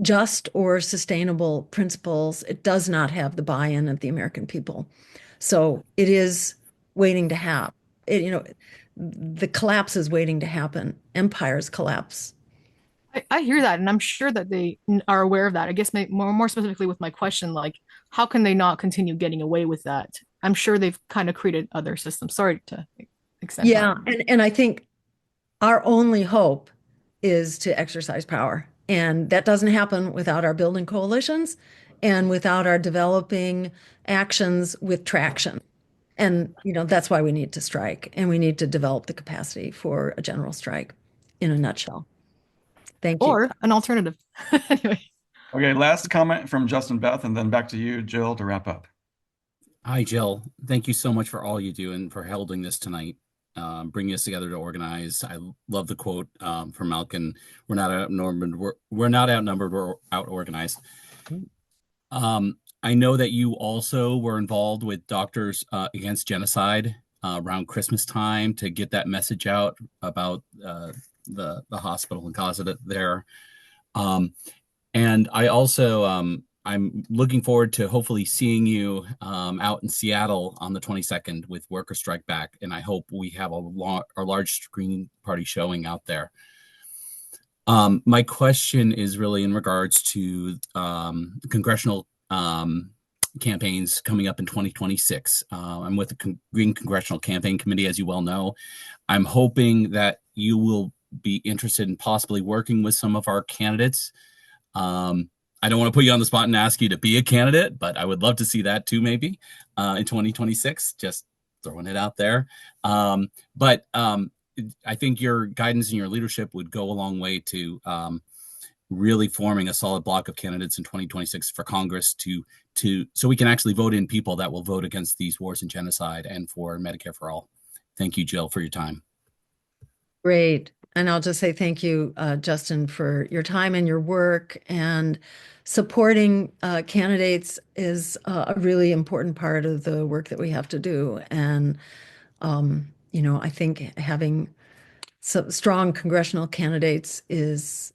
just or sustainable principles. It does not have the buy-in of the American people. So it is waiting to happen. The collapse is waiting to happen. Empires collapse. I hear that, and I'm sure that they are aware of that. I guess more specifically with my question, like, how can they not continue getting away with that? I'm sure they've kind of created other systems. Sorry to extend. Yeah, and I think our only hope is to exercise power. And that doesn't happen without our building coalitions and without our developing actions with traction. And, that's why we need to strike, and we need to develop the capacity for a general strike, in a nutshell. Thank you. Or an alternative. Anyway. Okay, last comment from Justin Beth, and then back to you, Jill, to wrap up. Hi, Jill. Thank you so much for all you do and for holding this tonight, bringing us together to organize. I love the quote from Malcolm: "We're not outnumbered. We're not outnumbered. We're out-organized." I know that you also were involved with Doctors Against Genocide around Christmas time to get that message out about the hospital in Gaza there. And I also, I'm looking forward to hopefully seeing you out in Seattle on the 22nd with Worker Strike Back. And I hope we have a large screen party showing out there. My question is really in regards to congressional campaigns coming up in 2026. I'm with the Green Congressional Campaign Committee, as you well know. I'm hoping that you will be interested in possibly working with some of our candidates. I don't want to put you on the spot and ask you to be a candidate, but I would love to see that too, maybe in 2026. Just throwing it out there. But I think your guidance and your leadership would go a long way to really forming a solid block of candidates in 2026 for Congress so we can actually vote in people that will vote against these wars and genocide and for Medicare for all. Thank you, Jill, for your time. Great. And I'll just say thank you, Justin, for your time and your work, and supporting candidates is a really important part of the work that we have to do. And, I think having some strong congressional candidates is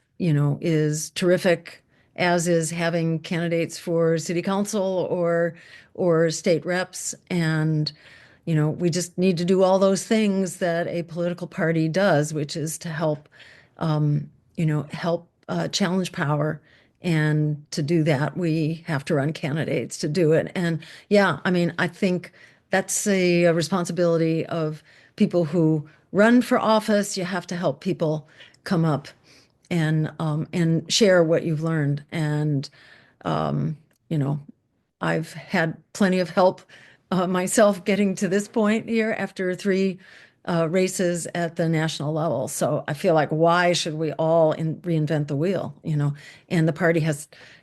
terrific, as is having candidates for city council or state reps. And we just need to do all those things that a political party does, which is to help challenge power. And to do that, we have to run candidates to do it. And yeah, I think that's a responsibility of people who run for office. You have to help people come up and share what you've learned. And I've had plenty of help myself getting to this point here after 3 races at the national level. So I feel like, why should we all reinvent the wheel? And the party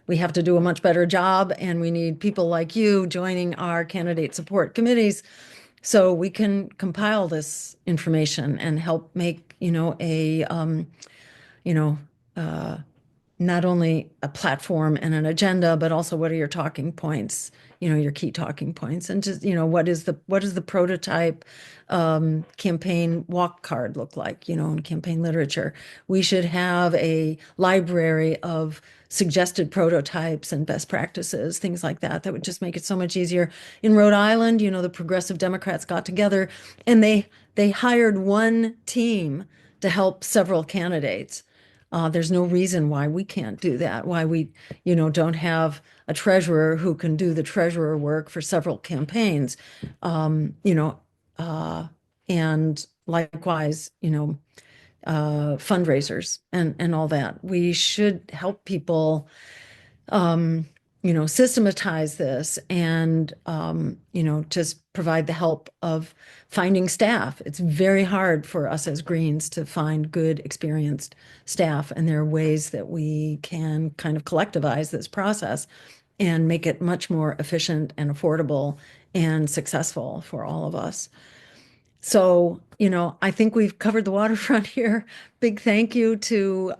we have to do a much better job, and we need people like you joining our candidate support committees so we can compile this information and help make not only a platform and an agenda, but also what are your talking points, your key talking points, and just, what is the prototype campaign walk card look like, in campaign literature. We should have a library of suggested prototypes and best practices, things like that. That would just make it so much easier. In Rhode Island, the Progressive Democrats got together and they hired one team to help several candidates. There's no reason why we can't do that, why we, don't have a treasurer who can do the treasurer work for several campaigns, and likewise, fundraisers and all that. We should help people, systematize this and, just provide the help of finding staff. It's very hard for us as Greens to find good, experienced staff. And there are ways that we can kind of collectivize this process and make it much more efficient and affordable and successful for all of us. So, I think we've covered the waterfront here. Big thank you to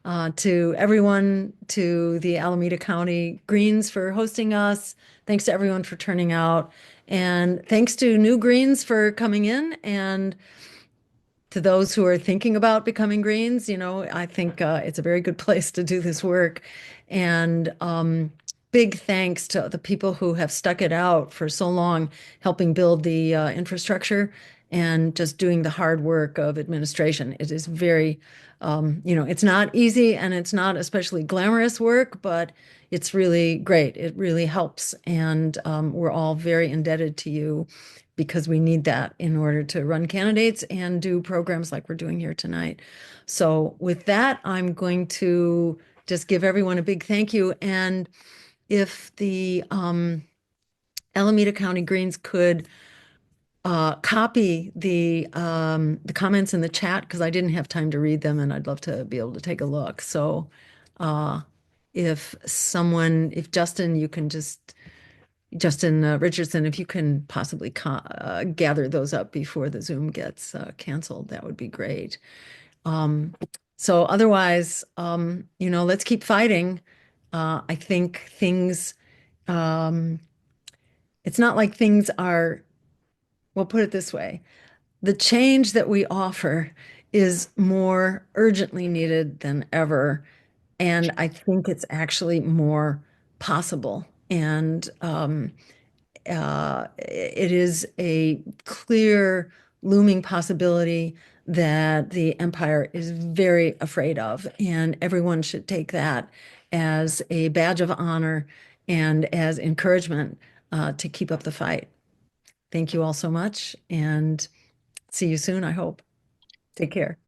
everyone, to the Alameda County Greens for hosting us. Thanks to everyone for turning out. And thanks to new Greens for coming in, and to those who are thinking about becoming Greens. I think it's a very good place to do this work. And big thanks to the people who have stuck it out for so long, helping build the infrastructure and just doing the hard work of administration. It is very, it's not easy, and it's not especially glamorous work, but it's really great. It really helps. And we're all very indebted to you, because we need that in order to run candidates and do programs like we're doing here tonight. So with that, I'm going to just give everyone a big thank you. And if the Alameda County Greens could copy the comments in the chat, because I didn't have time to read them, and I'd love to be able to take a look. So if Justin, you can Justin Richardson, if you can possibly gather those up before the Zoom gets canceled, that would be great. So otherwise, let's keep fighting. I think things, it's not like things are, we'll put it this way. The change that we offer is more urgently needed than ever. And I think it's actually more possible. And it is a clear, looming possibility that the empire is very afraid of. And everyone should take that as a badge of honor and as encouragement to keep up the fight. Thank you all so much, and see you soon, I hope. Take care.